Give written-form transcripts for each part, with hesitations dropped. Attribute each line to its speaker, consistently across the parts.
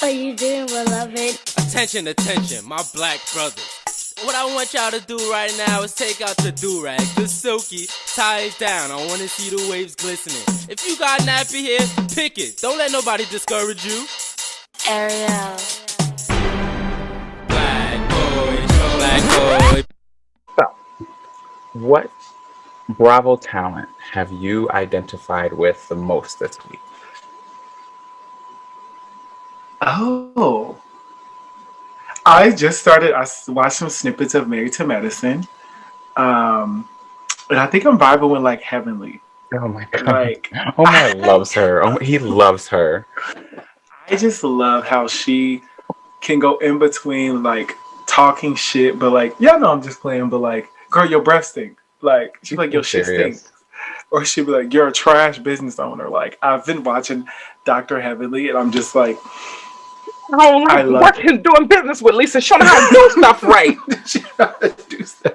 Speaker 1: What you doing, beloved?
Speaker 2: Attention, attention, my black brothers. What I want y'all to do right now is take out the do-rag, the silky, tie it down. I want to see the waves glistening. If you got nappy hair, pick it. Don't let nobody discourage you.
Speaker 1: Ariel.
Speaker 2: Black boy, black boy.
Speaker 3: So, what Bravo talent have you identified with the most this week?
Speaker 4: Oh, I just started. I watched some snippets of Married to Medicine, and I think I'm vibing with like Heavenly.
Speaker 3: Oh my god.
Speaker 4: Like,
Speaker 3: Omar loves her. Oh, he loves her.
Speaker 4: I just love how she can go in between like talking shit, but like, yeah, no, I'm just playing, but like, girl, your breath stink. Like, she's like,
Speaker 3: So
Speaker 4: your shit stink.
Speaker 3: serious.
Speaker 4: Or she'd be like, you're a trash business owner. Like, I've been watching Dr. Heavenly, and I'm just like,
Speaker 3: I don't
Speaker 4: I
Speaker 3: like
Speaker 4: love
Speaker 3: working doing business with Lisa. Show me how to do stuff right.
Speaker 4: she had to do stuff.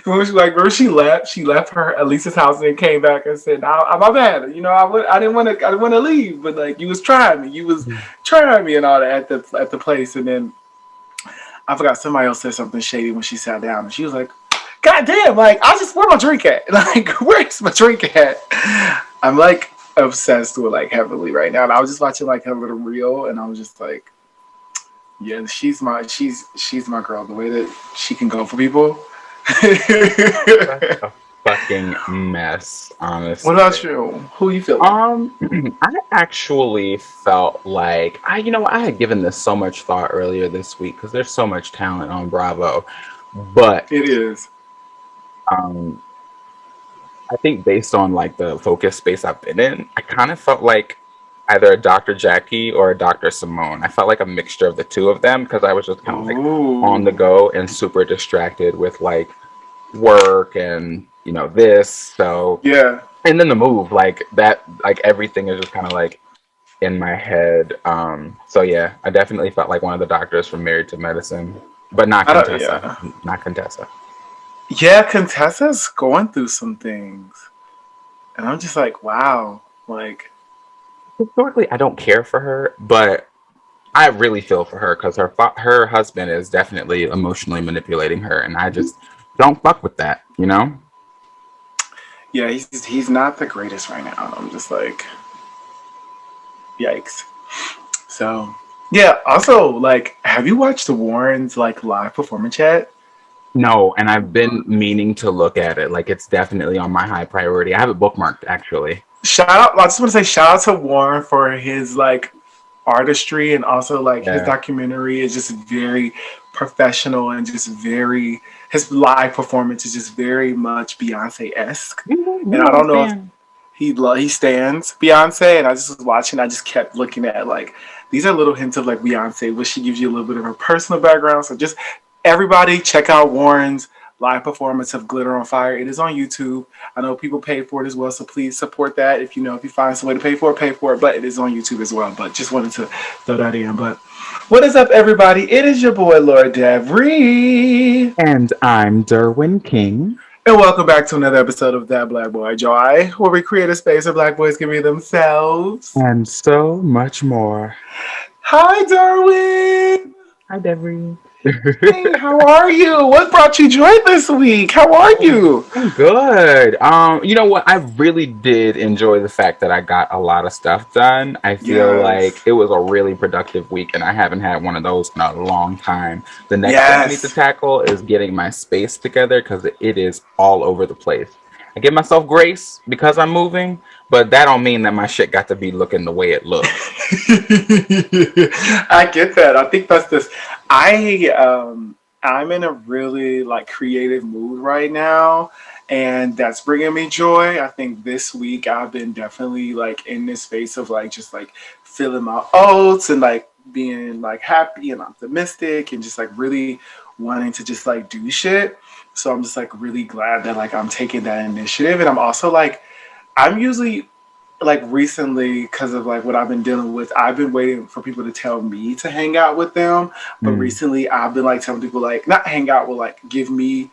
Speaker 4: When she left her Elisa's house and came back and said, "My bad. You know, I didn't want to leave, but like you was trying me, and all that at the place." And then I forgot somebody else said something shady when she sat down, and she was like, "God damn! Like where my drink at? Like where's my drink at?" I'm like obsessed with like Heavenly right now, and I was just watching like her little reel, and I was just like, yeah, she's my girl. The way that she can go for people.
Speaker 3: Such a fucking mess,
Speaker 4: What
Speaker 3: honestly.
Speaker 4: about you? Who you feeling?
Speaker 3: I actually felt like I had given this so much thought earlier this week because there's so much talent on Bravo, but
Speaker 4: It is.
Speaker 3: um, I think based on like the focus space I've been in, I kind of felt like either a Dr. Jackie or a Dr. Simone. I felt like a mixture of the two of them because I was just kind of like on the
Speaker 4: Ooh.
Speaker 3: go and super distracted with like work and this. So
Speaker 4: Yeah.
Speaker 3: and then the move like that, like everything is just kind of like in my head. So yeah, I definitely felt like one of the doctors from Married to Medicine, but not
Speaker 4: I don't,
Speaker 3: Contessa.
Speaker 4: yeah.
Speaker 3: Not Contessa.
Speaker 4: Yeah, Contessa's going through some things. And I'm just like, wow. Like,
Speaker 3: Historically, I don't care for her, but I really feel for her because her husband is definitely emotionally manipulating her, and I just don't fuck with that, you know.
Speaker 4: yeah, he's not the greatest right now. I'm just like, yikes. So yeah, also like have you watched the Warrens like live performance yet?
Speaker 3: No, and I've been meaning to look at it. Like it's definitely on my high priority. I have it bookmarked actually.
Speaker 4: Shout out, I just want to say shout out to Warren for his like artistry, and also like his
Speaker 3: Yeah.
Speaker 4: documentary is just very professional and just very, his live performance is just very much Beyonce esque.
Speaker 3: You
Speaker 4: And I
Speaker 3: know
Speaker 4: don't
Speaker 3: this
Speaker 4: know if
Speaker 3: man.
Speaker 4: he stands Beyonce, and I just was watching. I just kept looking at like these are little hints of like Beyonce, where she gives you a little bit of her personal background. So just everybody check out Warren's live performance of Glitter on Fire. It is on YouTube. I know people pay for it as well, so please support that. If you find some way to pay for it, pay for it. But it is on YouTube as well. But just wanted to throw that in. But what is up, everybody? It is your boy Lord Davry.
Speaker 3: And I'm Derwin King.
Speaker 4: And welcome back to another episode of That Black Boy Joy, where we create a space where black boys can be themselves.
Speaker 3: And so much more.
Speaker 4: Hi, Darwin.
Speaker 3: Hi, Debbie.
Speaker 4: Hey, how are you? What brought you joy this week? How are you?
Speaker 3: I'm good. You know what? I really did enjoy the fact that I got a lot of stuff done. I feel like
Speaker 4: Yes.
Speaker 3: it was a really productive week, and I haven't had one of those in a long time. The next thing I need to
Speaker 4: Yes.
Speaker 3: tackle is getting my space together because it is all over the place. I give myself grace because I'm moving, but that don't mean that my shit got to be looking the way it looks.
Speaker 4: I get that. I think that's this. I'm in a really like creative mood right now, and that's bringing me joy. I think this week I've been definitely like in this space of like just like feeling my oats and like being like happy and optimistic and just like really wanting to just like do shit. So I'm just like really glad that like I'm taking that initiative, and I'm also like I'm usually like recently because of like what I've been dealing with, I've been waiting for people to tell me to hang out with them. But
Speaker 3: Mm.
Speaker 4: recently I've been like telling people like not hang out with like give me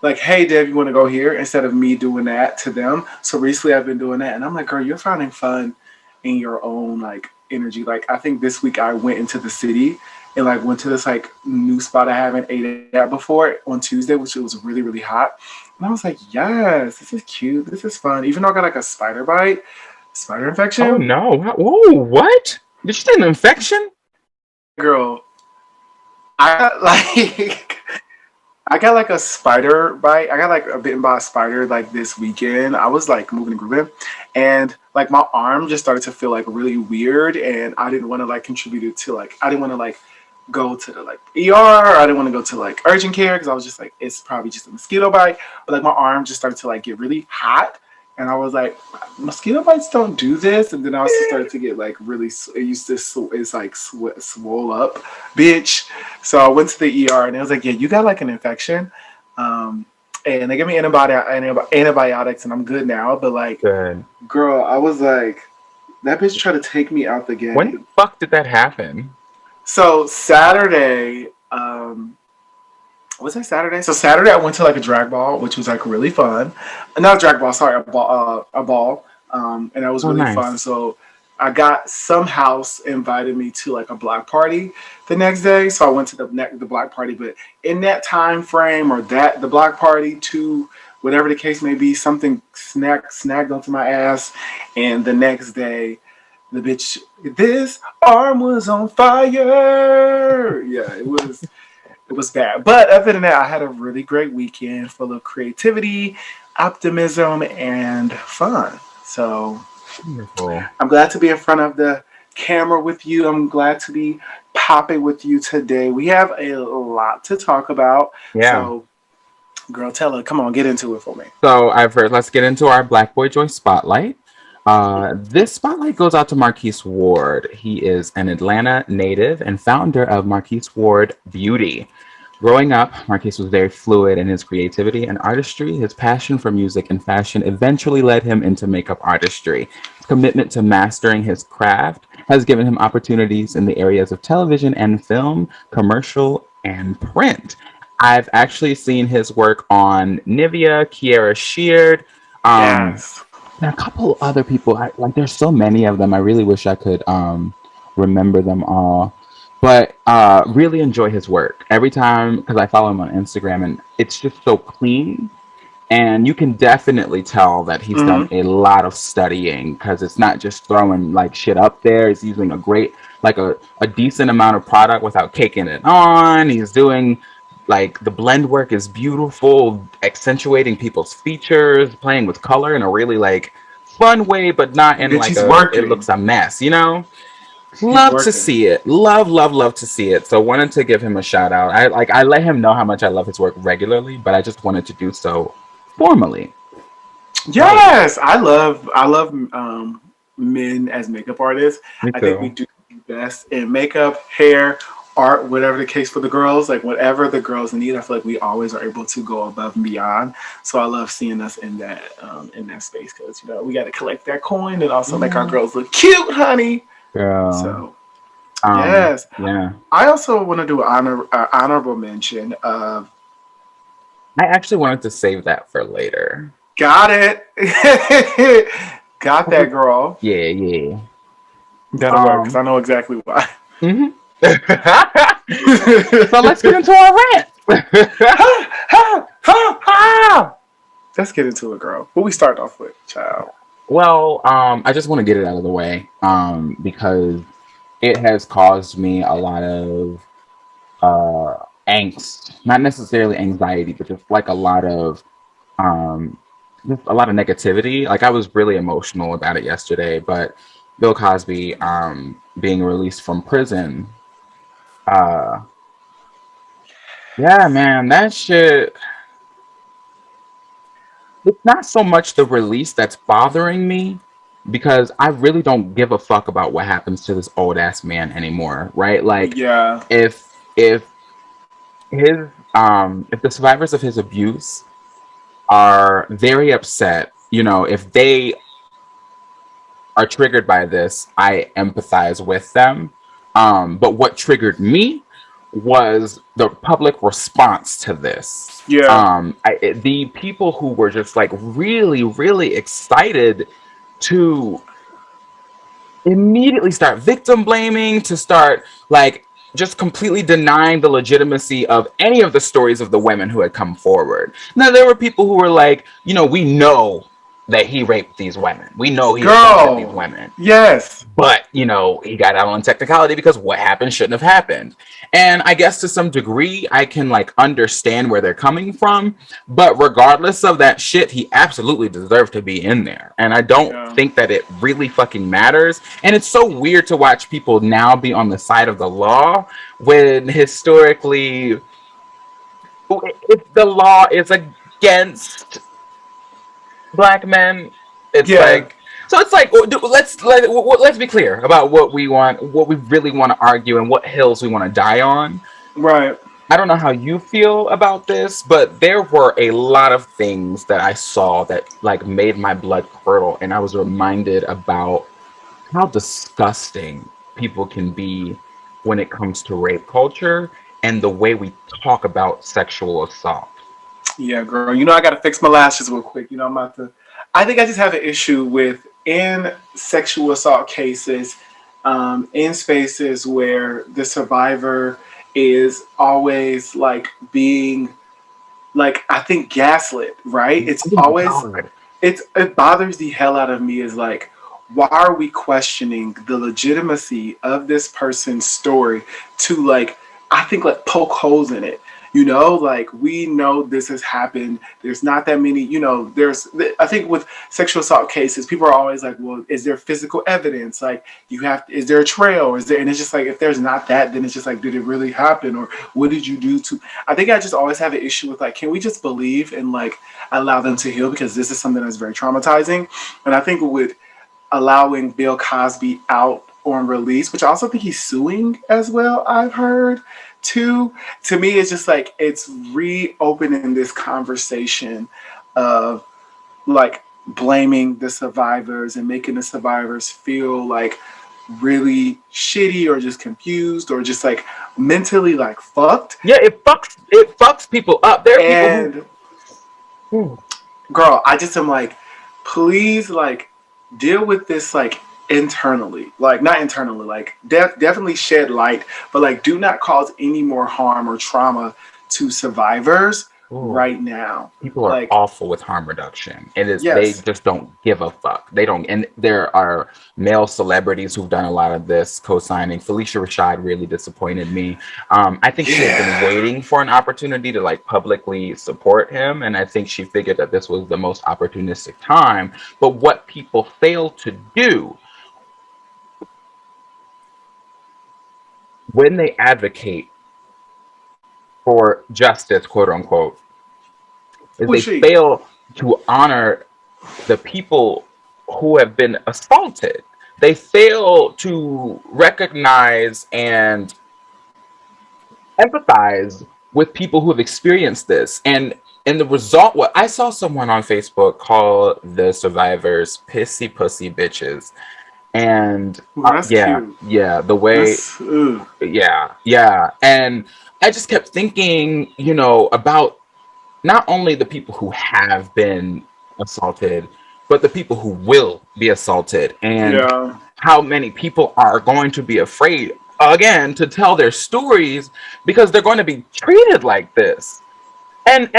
Speaker 4: like, hey Deb, you want to go here, instead of me doing that to them. So recently I've been doing that, and I'm like, girl, you're finding fun in your own like energy. Like I think this week I went into the city and like went to this like new spot I haven't ate at before on Tuesday, which was really, really hot. And I was like, yes, this is cute. This is fun. Even though I got like a spider
Speaker 3: Oh
Speaker 4: infection.
Speaker 3: no! Whoa! What? Did you say an infection?
Speaker 4: Girl, I got like I got like a spider bite. I got like a bitten by a spider like this weekend. I was like moving and grooving, and like my arm just started to feel like really weird, and I didn't want to like contribute it to like I didn't want to like go to the like ER. Or I didn't want to go to like urgent care because I was just like it's probably just a mosquito bite. But like my arm just started to like get really hot, and I was like mosquito bites don't do this. And then I also started to get like really it used to it's like swole up, bitch. So I went to the ER and it was like, yeah, you got like an infection. And they gave me antibiotics and I'm good now. But like,
Speaker 3: Good.
Speaker 4: girl, I was like, that bitch tried to take me out the game.
Speaker 3: When the fuck did that happen?
Speaker 4: So Saturday, was it Saturday? So Saturday I went to like a drag ball, which was like really fun. Not a drag ball, sorry, a ball. And that was
Speaker 3: Oh,
Speaker 4: really
Speaker 3: nice.
Speaker 4: fun. So I got some house invited me to like a block party the next day. So I went to the block party, but in that time frame or the block party to whatever the case may be, something snagged onto my ass. And the next day, the bitch, this arm was on fire. Yeah, it was bad. But other than that, I had a really great weekend full of creativity, optimism, and fun. So
Speaker 3: Wonderful.
Speaker 4: I'm glad to be in front of the camera with you. I'm glad to be popping with you today. We have a lot to talk about.
Speaker 3: Yeah.
Speaker 4: So, girl, tell her, come on, get into it for me.
Speaker 3: So I've heard. Let's get into our Black Boy Joy spotlight. This spotlight goes out to Marquise Ward. He is an Atlanta native and founder of Marquise Ward Beauty. Growing up, Marquise was very fluid in his creativity and artistry. His passion for music and fashion eventually led him into makeup artistry. His commitment to mastering his craft has given him opportunities in the areas of television and film, commercial, and print. I've actually seen his work on Nivea, Kiara Sheard,
Speaker 4: Yes.
Speaker 3: and a couple other people. Like, there's so many of them. I really wish I could remember them all. But really enjoy his work every time because I follow him on Instagram and it's just so clean. And you can definitely tell that he's done a lot of studying because it's not just throwing like shit up there. He's using a decent amount of product without caking it on. He's doing like the blend work is beautiful, accentuating people's features, playing with color in a really like fun way, but not in
Speaker 4: Bitch,
Speaker 3: like
Speaker 4: he's
Speaker 3: it
Speaker 4: working.
Speaker 3: looks a mess, you know? Love to
Speaker 4: working.
Speaker 3: see it. Love to see it. So wanted to give him a shout out. I let him know how much I love his work regularly, but I just wanted to do so formally.
Speaker 4: Yes, I love men as makeup artists.
Speaker 3: Me
Speaker 4: I think we
Speaker 3: too.
Speaker 4: do the best in makeup, hair, art, whatever the case for the girls. Like whatever the girls need, I feel like we always are able to go above and beyond. So I love seeing us in that space because we got to collect that coin and also make our girls look cute, honey.
Speaker 3: Girl.
Speaker 4: So
Speaker 3: Yeah.
Speaker 4: I also want to do an honorable mention of.
Speaker 3: I actually wanted to save that for later.
Speaker 4: Got it. Got that, girl.
Speaker 3: Yeah.
Speaker 4: That'll work because I know exactly why.
Speaker 3: Mm-hmm. So let's get into our rant.
Speaker 4: Let's get into it, girl. What we start off with, child?
Speaker 3: Well, I just want to get it out of the way because it has caused me a lot of angst, not necessarily anxiety, but just like a lot of negativity. Like I was really emotional about it yesterday, but Bill Cosby being released from prison. Yeah, man, that shit. It's not so much the release that's bothering me because I really don't give a fuck about what happens to this old ass man anymore, right? Like,
Speaker 4: Yeah.
Speaker 3: if his if the survivors of his abuse are very upset, if they are triggered by this, I empathize with them. But what triggered me was the public response to this.
Speaker 4: Yeah.
Speaker 3: The people who were just like really, really excited to immediately start victim blaming, to start like just completely denying the legitimacy of any of the stories of the women who had come forward. Now, there were people who were like, we know that he raped these women. We know he assaulted these
Speaker 4: Girl,
Speaker 3: women.
Speaker 4: yes.
Speaker 3: But, he got out on technicality because what happened shouldn't have happened. And I guess to some degree, I can like understand where they're coming from. But regardless of that shit, he absolutely deserved to be in there. And I don't
Speaker 4: Yeah.
Speaker 3: think that it really fucking matters. And it's so weird to watch people now be on the side of the law when historically, if the law is against black men, it's
Speaker 4: Yeah.
Speaker 3: like, so it's like, let's be clear about what we want, what we really want to argue, and what hills we want to die on.
Speaker 4: Right.
Speaker 3: I don't know how you feel about this, but there were a lot of things that I saw that like made my blood curdle, and I was reminded about how disgusting people can be when it comes to rape culture and the way we talk about sexual assault.
Speaker 4: Yeah, girl. I gotta fix my lashes real quick. I'm about to. I think I just have an issue with in sexual assault cases, in spaces where the survivor is always like being like I think gaslit. Right? It's
Speaker 3: Oh my
Speaker 4: always
Speaker 3: God.
Speaker 4: it bothers the hell out of me. Is like why are we questioning the legitimacy of this person's story to like I think like poke holes in it. Like we know this has happened. There's not that many, I think with sexual assault cases, people are always like, well, is there physical evidence? Like is there a trail? And it's just like, if there's not that, then it's just like, did it really happen? Or what did you do to, I think I just always have an issue with like, can we just believe and like allow them to heal? Because this is something that's very traumatizing. And I think with allowing Bill Cosby out on release, which I also think he's suing as well, I've heard too. To me, it's just like it's reopening this conversation of like blaming the survivors and making the survivors feel like really shitty or just confused or just like mentally like fucked.
Speaker 3: Yeah, it fucks people up. There are
Speaker 4: And
Speaker 3: people who
Speaker 4: girl, I just am like, please like deal with this like internally, like not internally, like definitely shed light, but like do not cause any more harm or trauma to survivors
Speaker 3: ooh,
Speaker 4: right now.
Speaker 3: people are
Speaker 4: Like,
Speaker 3: awful with harm reduction. They
Speaker 4: yes,
Speaker 3: just don't give a fuck. They don't, and there are male celebrities who've done a lot of this co-signing. Felicia Rashad really disappointed me. I think she had been
Speaker 4: yeah,
Speaker 3: waiting for an opportunity to like publicly support him, and I think she figured that this was the most opportunistic time. But what people fail to do when they advocate for justice, quote unquote, is
Speaker 4: who is
Speaker 3: they
Speaker 4: she?
Speaker 3: fail to honor the people who have been assaulted. They fail to recognize and empathize with people who have experienced this. And in the result, what I saw someone on Facebook call the survivors pissy pussy bitches. And
Speaker 4: Ooh, that's
Speaker 3: yeah,
Speaker 4: cute.
Speaker 3: yeah, the way,
Speaker 4: That's ugh.
Speaker 3: yeah, yeah. And I just kept thinking, about not only the people who have been assaulted, but the people who will be assaulted, and
Speaker 4: Yeah,
Speaker 3: how many people are going to be afraid again to tell their stories because they're going to be treated like this. And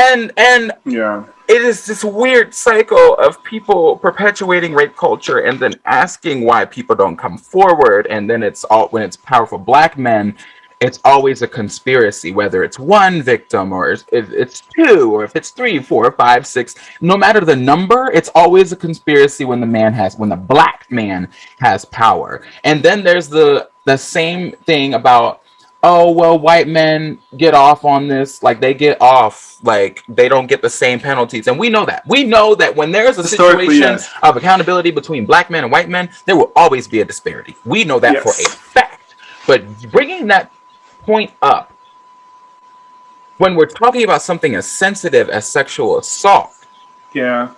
Speaker 4: yeah.
Speaker 3: it is this weird cycle of people perpetuating rape culture and then asking why people don't come forward, and then it's all when it's powerful black men, it's always a conspiracy, whether it's one victim or if it's two or if it's three, four, five, six. No matter the number, it's always a conspiracy when the black man has power. And then there's the same thing about, oh well, white men get off on this, like they get off, like they don't get the same penalties. And we know that when there's a
Speaker 4: Historically,
Speaker 3: situation
Speaker 4: yes,
Speaker 3: of accountability between black men and white men, there will always be a disparity. We know that for a
Speaker 4: yes,
Speaker 3: fact. But bringing that point up when we're talking about something as sensitive as sexual assault,
Speaker 4: yeah.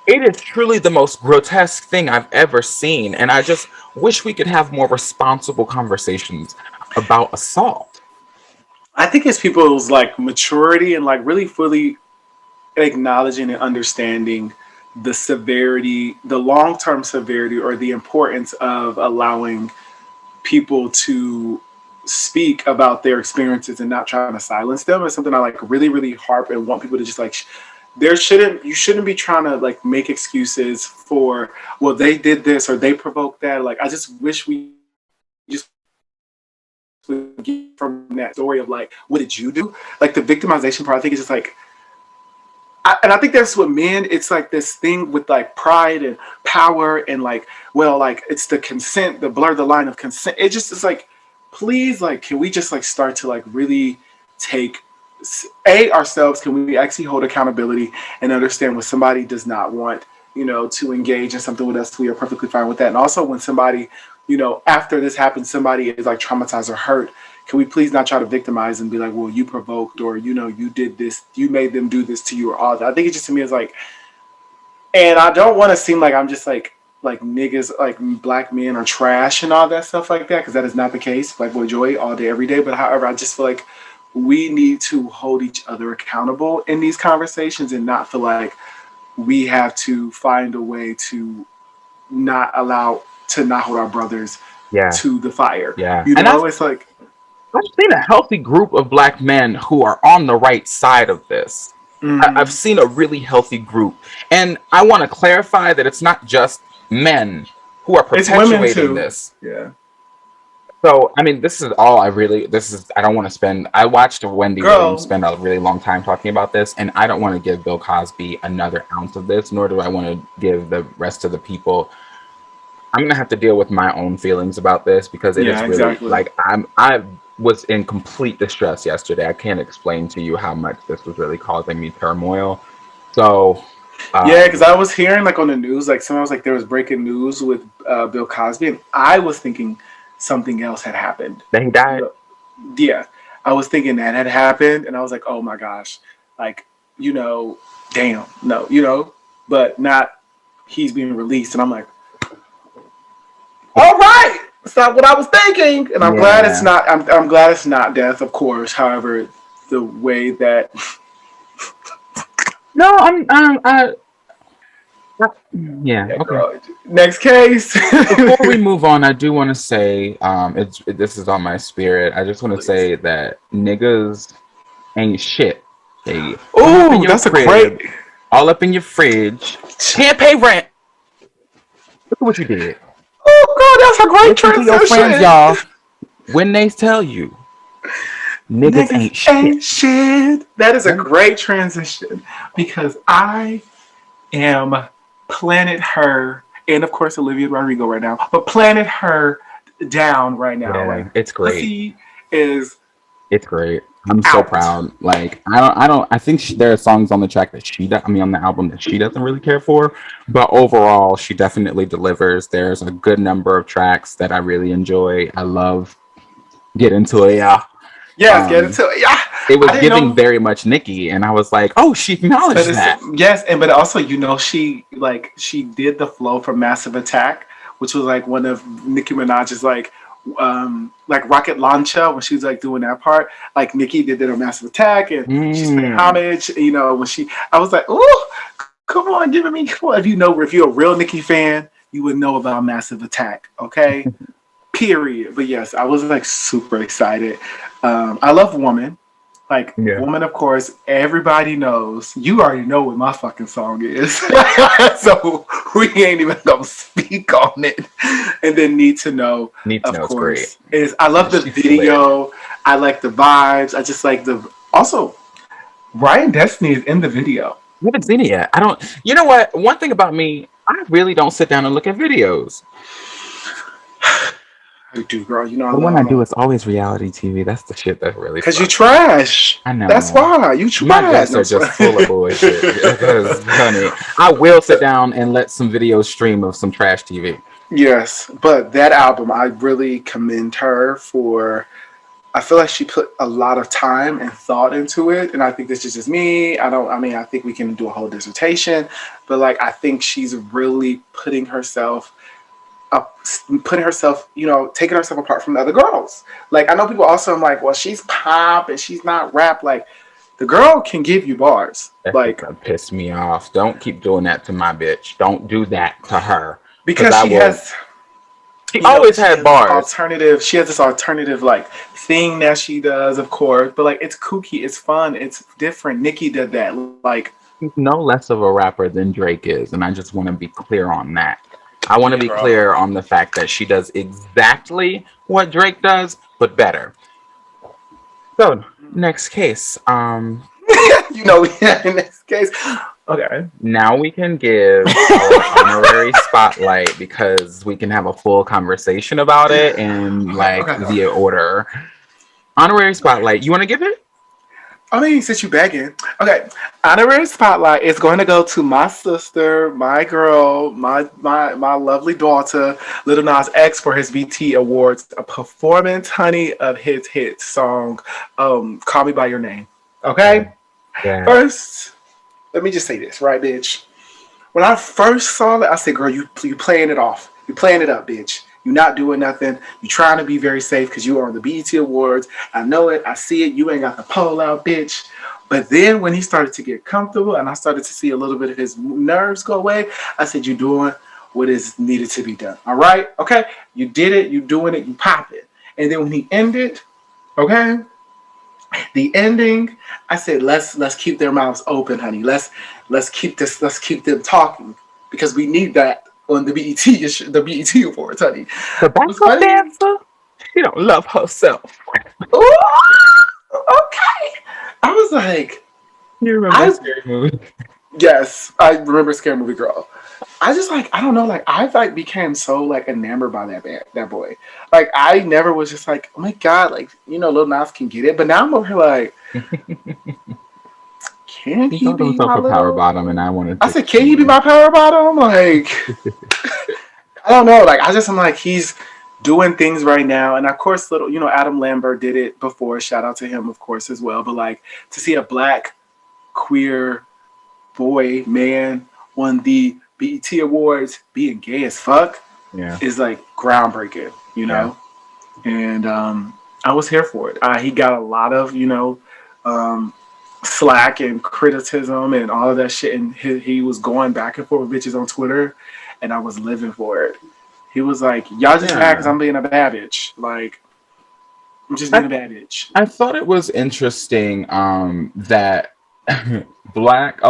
Speaker 3: it is truly the most grotesque thing I've ever seen. And I just wish we could have more responsible conversations about assault.
Speaker 4: I think it's people's like maturity and like really fully acknowledging and understanding the severity, the long-term severity, or the importance of allowing people to speak about their experiences and not trying to silence them is something I like really, really harp and want people to just like. You shouldn't be trying to like make excuses for, well, they did this or they provoked that. Like, I just wish we just would get from that story of like, what did you do? Like the victimization part, I think is just like, and I think that's what men, it's like this thing with like pride and power and like, well, like it's the consent, the blur the line of consent. It just is like, please, like, can we just like start to like really take ourselves, can we actually hold accountability and understand when somebody does not want, to engage in something with us, we are perfectly fine with that. And also when somebody, after this happens, somebody is like traumatized or hurt, can we please not try to victimize and be like, well, you provoked, or, you did this, you made them do this to you, or all that. I think it just to me is like, and I don't want to seem like I'm just like niggas, like black men are trash and all that stuff like that, because that is not the case. Black boy joy all day, every day. But however, I just feel like we need to hold each other accountable in these conversations and not feel like we have to find a way to not hold our brothers to the fire.
Speaker 3: Yeah.
Speaker 4: It's like,
Speaker 3: I've seen a healthy group of black men who are on the right side of this. I've seen a really healthy group. And I want to clarify that it's not just men who are perpetuating this.
Speaker 4: Yeah.
Speaker 3: So, I mean, I watched Wendy Williams spend a really long time talking about this, and I don't want to give Bill Cosby another ounce of this, nor do I want to give the rest of the people. I'm going to have to deal with my own feelings about this, because it is really, exactly. Like, I was in complete distress yesterday. I can't explain to you how much this was really causing me turmoil. So...
Speaker 4: because I was hearing, like, on the news, like, someone was like, there was breaking news with Bill Cosby, and I was thinking something else had happened.
Speaker 3: That he died?
Speaker 4: Yeah. I was thinking that had happened, and I was like, oh my gosh. Like, damn, no, but not he's being released. And I'm like, all right, it's not what I was thinking. And I'm glad it's not, I'm glad it's not death, of course. However, the way that...
Speaker 3: No, okay.
Speaker 4: Girl. Next case.
Speaker 3: Before we move on, I do want to say, this is on my spirit. I just want to say that niggas ain't shit.
Speaker 4: Oh, that's a great.
Speaker 3: All up in your fridge. Can't pay rent. Look at what you did.
Speaker 4: Oh God, that's a great transition.
Speaker 3: Your friends, y'all, when they tell you niggas ain't
Speaker 4: shit. That is a great transition, because I am Planet Her, and of course Olivia Rodrigo right now, but Planet Her down right now.
Speaker 3: Yeah,
Speaker 4: like,
Speaker 3: it's great.
Speaker 4: It's
Speaker 3: great. I'm so proud. Like, I think there are songs on the track that on the album that she doesn't really care for, but overall she definitely delivers. There's a good number of tracks that I really enjoy. I love Get Into It,
Speaker 4: Get Into It,
Speaker 3: It was giving very much Nicki, and I was like, oh, she acknowledged that.
Speaker 4: Yes, but also, she did the flow from Massive Attack, which was like one of Nicki Minaj's like Rocket Launcha, when she was like doing that part. Like Nicki did it on Massive Attack, and she's paying homage. I was like, oh, come on, give me. Come on. If you're a real Nicki fan, you would know about Massive Attack, okay? Period. But yes, I was like super excited. I love Woman. Woman, of course, everybody knows. You already know what my fucking song is. So we ain't even gonna speak on it. And then Need to Know, of course. I love the video. I like the vibes. I just like also, Ryan Destiny is in the video.
Speaker 3: I haven't seen it yet. You know what? One thing about me, I really don't sit down and look at videos.
Speaker 4: I do, girl.
Speaker 3: But when I do, it's always reality TV. That's the shit that really.
Speaker 4: Because you trash.
Speaker 3: I know.
Speaker 4: That's why you trash.
Speaker 3: My guests are just full of bullshit. Honey, I will sit down and let some videos stream of some trash TV.
Speaker 4: Yes, but that album, I really commend her for. I feel like she put a lot of time and thought into it, and I think this is just me. I think we can do a whole dissertation, but I think she's really putting herself, taking herself apart from the other girls. I know people also, I'm like, well, she's pop and she's not rap. The girl can give you bars.
Speaker 3: That's
Speaker 4: Like,
Speaker 3: gonna piss me off. Don't keep doing that to my bitch. Don't do that to her.
Speaker 4: because
Speaker 3: I
Speaker 4: she
Speaker 3: will.
Speaker 4: has,
Speaker 3: She
Speaker 4: you know,
Speaker 3: always
Speaker 4: she
Speaker 3: had
Speaker 4: has
Speaker 3: bars.
Speaker 4: alternative. She has this alternative like thing that she does, of course. But like, it's kooky, it's fun, it's different. Nicki did that. Like,
Speaker 3: She's no less of a rapper than Drake is, and I just want to be clear on that. I want to
Speaker 4: yeah,
Speaker 3: be
Speaker 4: bro.
Speaker 3: clear on the fact that she does exactly what Drake does, but better. So, next case.
Speaker 4: You know, yeah, in this case. Okay.
Speaker 3: Now we can give our honorary spotlight because we can have a full conversation about it in like
Speaker 4: Okay.
Speaker 3: the order. Honorary spotlight. You want to give it?
Speaker 4: I mean, since you begging, okay. Honorary spotlight is going to go to my sister, my girl, my lovely daughter, Little Nas X, for his BT Awards, a performance, honey, of his hit song, "Call Me by Your Name." Okay.
Speaker 3: Yeah.
Speaker 4: First, let me just say this, right, bitch? When I first saw it, I said, "Girl, you playing it off. You playing it up, bitch. You're not doing nothing. You trying to be very safe because you are on the BET Awards. I know it. I see it. You ain't got the pole out, bitch." But then when he started to get comfortable and I started to see a little bit of his nerves go away, I said, "You're doing what is needed to be done. All right? Okay? You did it. You doing it. You pop it." And then when he ended, okay, the ending, I said, let's keep their mouths open, honey. Let's keep them talking because we need that on the BET Awards, honey.
Speaker 3: The
Speaker 4: What's
Speaker 3: backup
Speaker 4: funny?
Speaker 3: dancer? She don't love herself.
Speaker 4: Ooh, okay. I was like,
Speaker 3: You remember
Speaker 4: I
Speaker 3: Scary Movie?
Speaker 4: yes, I remember Scary Movie Girl. I just like I don't know, like I like became so like enamored by that boy. Like I never was just like, oh my god, like you know, Lil Nas can get it, but now I'm over here like, can
Speaker 3: He
Speaker 4: he
Speaker 3: called
Speaker 4: be
Speaker 3: himself
Speaker 4: my
Speaker 3: a power
Speaker 4: little?
Speaker 3: bottom, and I wanted
Speaker 4: I
Speaker 3: to.
Speaker 4: said, can he be my power bottom? Like, I don't know. Like, I'm like, he's doing things right now. And of course, little, you know, Adam Lambert did it before. Shout out to him, of course, as well. But like, to see a black queer boy, man on the BET Awards being gay as fuck
Speaker 3: Yeah.
Speaker 4: is like groundbreaking, you know? And I was here for it. He got a lot of, you know, slack and criticism and all of that shit. And he was going back and forth with bitches on Twitter, and I was living for it. He was like, "Y'all just mad because I'm being a bad bitch. Like, I'm just being a bad bitch."
Speaker 3: I thought it was interesting that a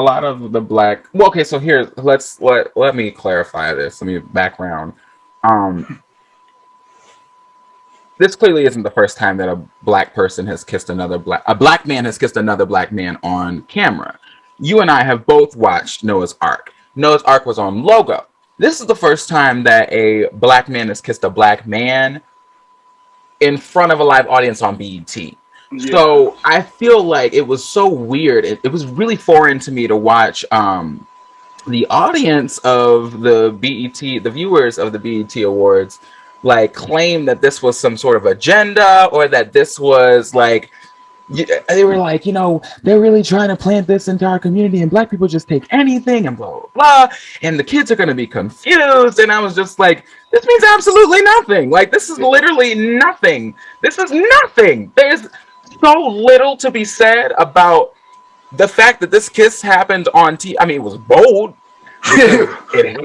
Speaker 3: lot of the black. Well, okay, so here let me clarify this. Let me background. This clearly isn't the first time that a black person has kissed a black man has kissed another black man on camera. You and I have both watched Noah's Ark. Noah's Ark was on Logo. This is the first time that a black man has kissed a black man in front of a live audience on BET.
Speaker 4: Yeah.
Speaker 3: So I feel like it was so weird. It was really foreign to me to watch the audience of the BET, the viewers of the BET Awards, like claim that this was some sort of agenda or that this was like they were like, you know, they're really trying to plant this into our community and black people just take anything and blah blah blah and the kids are going to be confused. And I was just like, this means absolutely nothing. Like, this is literally nothing. This is nothing. There's so little to be said about the fact that this kiss happened on TV. I mean, it was bold. It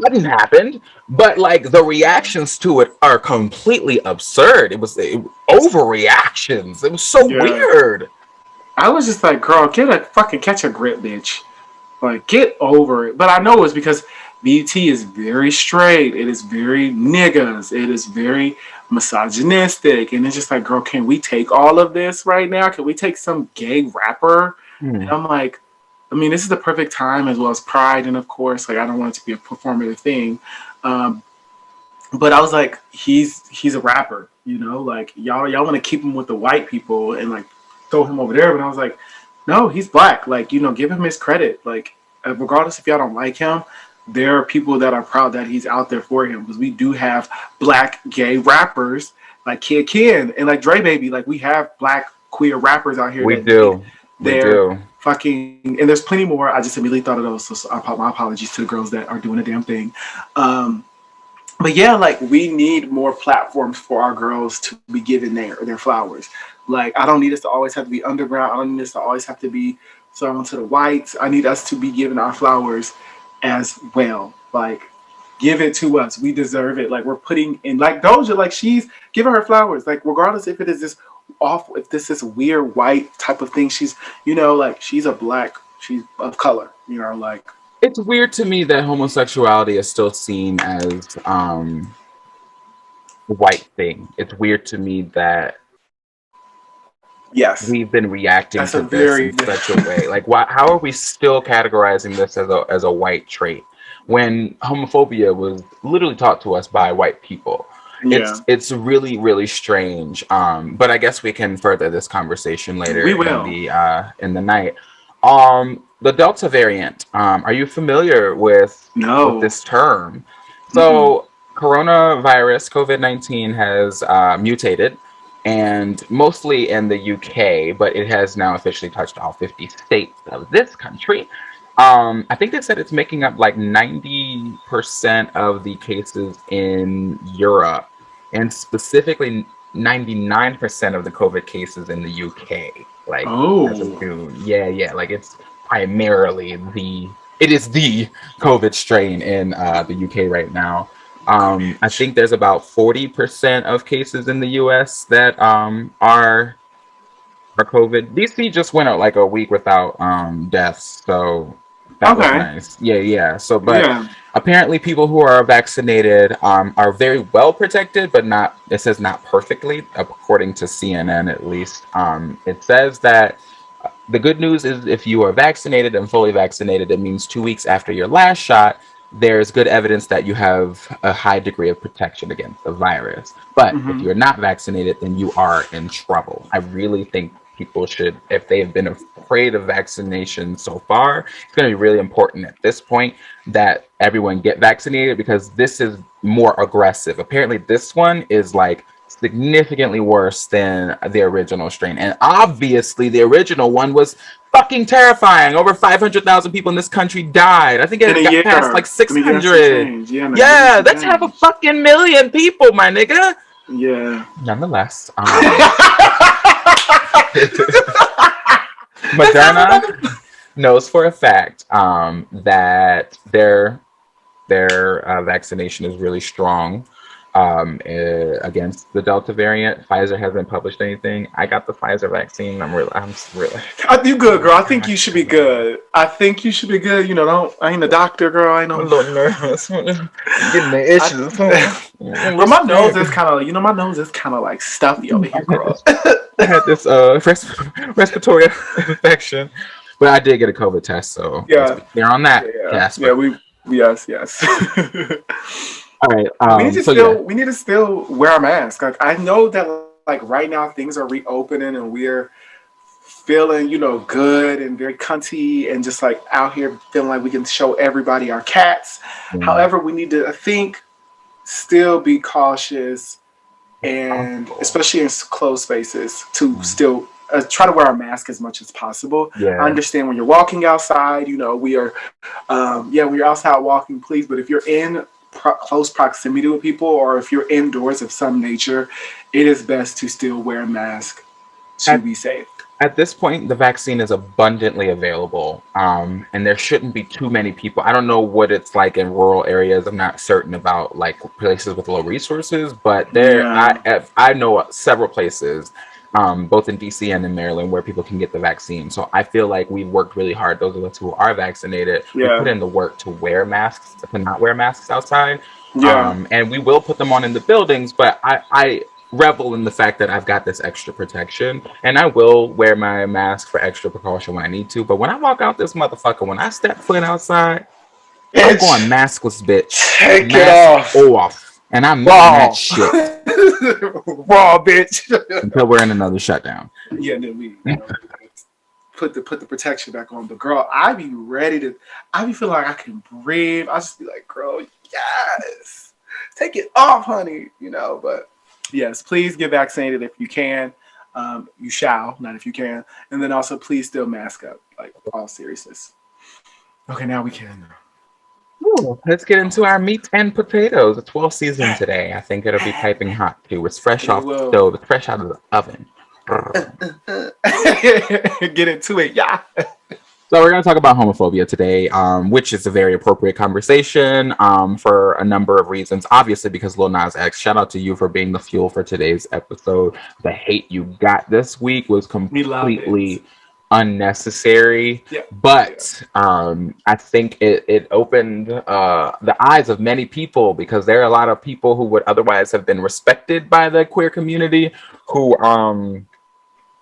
Speaker 3: hadn't happened, but like the reactions to it are completely absurd. It was overreactions. It was so weird.
Speaker 4: I was just like, girl, catch a grip, bitch. Like, get over it. But I know it's because BET is very straight. It is very niggas. It is very misogynistic. And it's just like, girl, can we take all of this right now? Can we take some gay rapper? And I'm like, I mean, this is the perfect time, as well as Pride, and of course, like I don't want it to be a performative thing, but I was like, he's a rapper, you know, like y'all want to keep him with the white people and like throw him over there, but I was like, no, he's black, like, you know, give him his credit, like regardless if y'all don't like him, there are people that are proud that he's out there for him because we do have black gay rappers like Kid Ken and like Dre Baby, like we have black queer rappers out here.
Speaker 3: We do.
Speaker 4: Fucking, and there's plenty more. I just immediately thought of those. So my apologies to the girls that are doing a damn thing. But yeah, like we need more platforms for our girls to be given their flowers. Like I don't need us to always have to be underground. I don't need us to always have to be thrown to the whites. I need us to be given our flowers as well. Like give it to us. We deserve it. Like we're putting in like Doja, like she's giving her flowers. Like regardless if it is this awful, if this is weird white type of thing, she's like she's a black, she's of color. Like
Speaker 3: It's weird to me that homosexuality is still seen as a white thing. It's weird to me that
Speaker 4: yes,
Speaker 3: we've been reacting
Speaker 4: that's a
Speaker 3: to this
Speaker 4: very
Speaker 3: in such a way. Like, why? How are we still categorizing this as a white trait when homophobia was literally taught to us by white people?
Speaker 4: yeah.
Speaker 3: It's really really strange. But I guess we can further this conversation later
Speaker 4: We will.
Speaker 3: in the night. The Delta variant. Are you familiar with
Speaker 4: No.
Speaker 3: this term?
Speaker 4: Mm-mm.
Speaker 3: So, coronavirus COVID-19 has mutated, and mostly in the UK, but it has now officially touched all 50 states of this country. I think they said it's making up like 90% of the cases in Europe, and specifically 99% of the COVID cases in the UK. Like as of
Speaker 4: Oh.
Speaker 3: June, yeah, yeah. Like it's primarily it is the COVID strain in the UK right now. I think there's about 40% of cases in the US that are COVID. DC just went out like a week without deaths, so that was
Speaker 4: Okay.
Speaker 3: nice. Yeah, yeah. So, but
Speaker 4: Yeah.
Speaker 3: apparently, people who are vaccinated are very well protected, but not. It says not perfectly, according to CNN at least. It says that the good news is if you are vaccinated and fully vaccinated, it means 2 weeks after your last shot, there's good evidence that you have a high degree of protection against the virus. But if
Speaker 4: Hmm.
Speaker 3: you're not vaccinated, then you are in trouble. I really think people should, if they've been afraid of vaccination so far, it's going to be really important at this point that everyone get vaccinated because this is more aggressive. Apparently, this one is like significantly worse than the original strain. And obviously, the original one was fucking terrifying. Over 500,000 people in this country died. I think
Speaker 4: In a
Speaker 3: it got past like
Speaker 4: year. In a year and some
Speaker 3: 600.
Speaker 4: change. Yeah, in a year and
Speaker 3: Yeah,
Speaker 4: some
Speaker 3: let's have a
Speaker 4: change.
Speaker 3: fucking million people, my nigga.
Speaker 4: Yeah.
Speaker 3: Nonetheless,
Speaker 4: Let's have
Speaker 3: Moderna
Speaker 4: another.
Speaker 3: knows for a fact that their vaccination is really strong against the Delta variant. Pfizer hasn't published anything. I got the Pfizer vaccine. I'm really.
Speaker 4: You good, girl. I think you should be good. I think you should be good. Don't. I ain't a doctor, girl. I
Speaker 3: I'm a
Speaker 4: know.
Speaker 3: little nervous. Getting the itches.
Speaker 4: But my nose is kind of, my nose is kind of like stuffy over here, girl.
Speaker 3: I had this respiratory infection, but I did get a COVID test, so let's
Speaker 4: Yeah.
Speaker 3: be clear on that,
Speaker 4: Yeah.
Speaker 3: Casper.
Speaker 4: Yeah. Yes. Yes.
Speaker 3: All right.
Speaker 4: we need to
Speaker 3: So
Speaker 4: still
Speaker 3: yeah,
Speaker 4: we need to still wear a mask. Like I know that like right now things are reopening and we're feeling good and very cunty and just like out here feeling like we can show everybody our cats.
Speaker 3: yeah.
Speaker 4: However, we need to I think still be cautious and especially in closed spaces to still try to wear a mask as much as possible. I
Speaker 3: Yeah.
Speaker 4: understand when you're walking outside, we are, when you're outside walking, please. But if you're in close proximity with people or if you're indoors of some nature, it is best to still wear a mask to
Speaker 3: At
Speaker 4: be safe.
Speaker 3: at this point, the vaccine is abundantly available, and there shouldn't be too many people. I don't know what it's like in rural areas. I'm not certain about like places with low resources, but
Speaker 4: Yeah,
Speaker 3: I know several places, both in DC and in Maryland, where people can get the vaccine. So I feel like we've worked really hard. Those of us who are vaccinated, we put
Speaker 4: yeah,
Speaker 3: in the work to wear masks, to not wear masks outside,
Speaker 4: yeah.
Speaker 3: and we will put them on in the buildings. But I revel in the fact that I've got this extra protection, and I will wear my mask for extra precaution when I need to. But when I walk out this motherfucker, when I step foot outside, I'm
Speaker 4: Bitch,
Speaker 3: going maskless, bitch.
Speaker 4: take it
Speaker 3: Mask
Speaker 4: off.
Speaker 3: off. And I mean that
Speaker 4: Raw.
Speaker 3: shit
Speaker 4: Raw, bitch.
Speaker 3: until we're in another shutdown.
Speaker 4: Yeah, and then we put the protection back on. But girl, I be ready to. I be feeling like I can breathe. I just be like, girl, yes, take it off, honey. But yes, please get vaccinated if you can. You shall, not if you can. And then also, please still mask up. Like all seriousness. Okay, now we can.
Speaker 3: Ooh, let's get into our meat and potatoes. It's well seasoned today. I think it'll be piping hot too. It's fresh
Speaker 4: It
Speaker 3: off the
Speaker 4: will.
Speaker 3: stove. It's fresh out of the oven.
Speaker 4: Get into it, yeah.
Speaker 3: So we're going to talk about homophobia today, which is a very appropriate conversation for a number of reasons. Obviously, because Lil Nas X, shout out to you for being the fuel for today's episode. The hate you got this week was
Speaker 4: We love it.
Speaker 3: completely unnecessary,
Speaker 4: Yeah.
Speaker 3: but I think it opened the eyes of many people, because there are a lot of people who would otherwise have been respected by the queer community who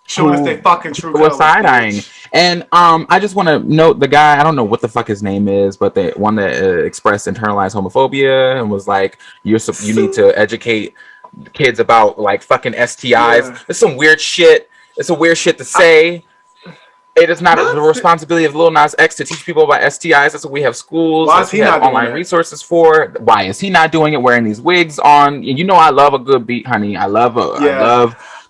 Speaker 4: Showing us they fucking true
Speaker 3: was
Speaker 4: colors.
Speaker 3: side eyeing.
Speaker 4: bitch.
Speaker 3: And I just want to note the guy. I don't know what the fuck his name is, but the one that expressed internalized homophobia and was like, you need to educate kids about like fucking STIs.
Speaker 4: Yeah.
Speaker 3: It's some weird shit. It's a weird shit to say. It is not the responsibility of Lil Nas X to teach people about STIs. That's what we have schools.
Speaker 4: Why
Speaker 3: That's
Speaker 4: is he
Speaker 3: what we
Speaker 4: not
Speaker 3: have
Speaker 4: doing
Speaker 3: online
Speaker 4: that?
Speaker 3: resources for. Why is he not doing it? Wearing these wigs on. You know I love a good beat, honey. I love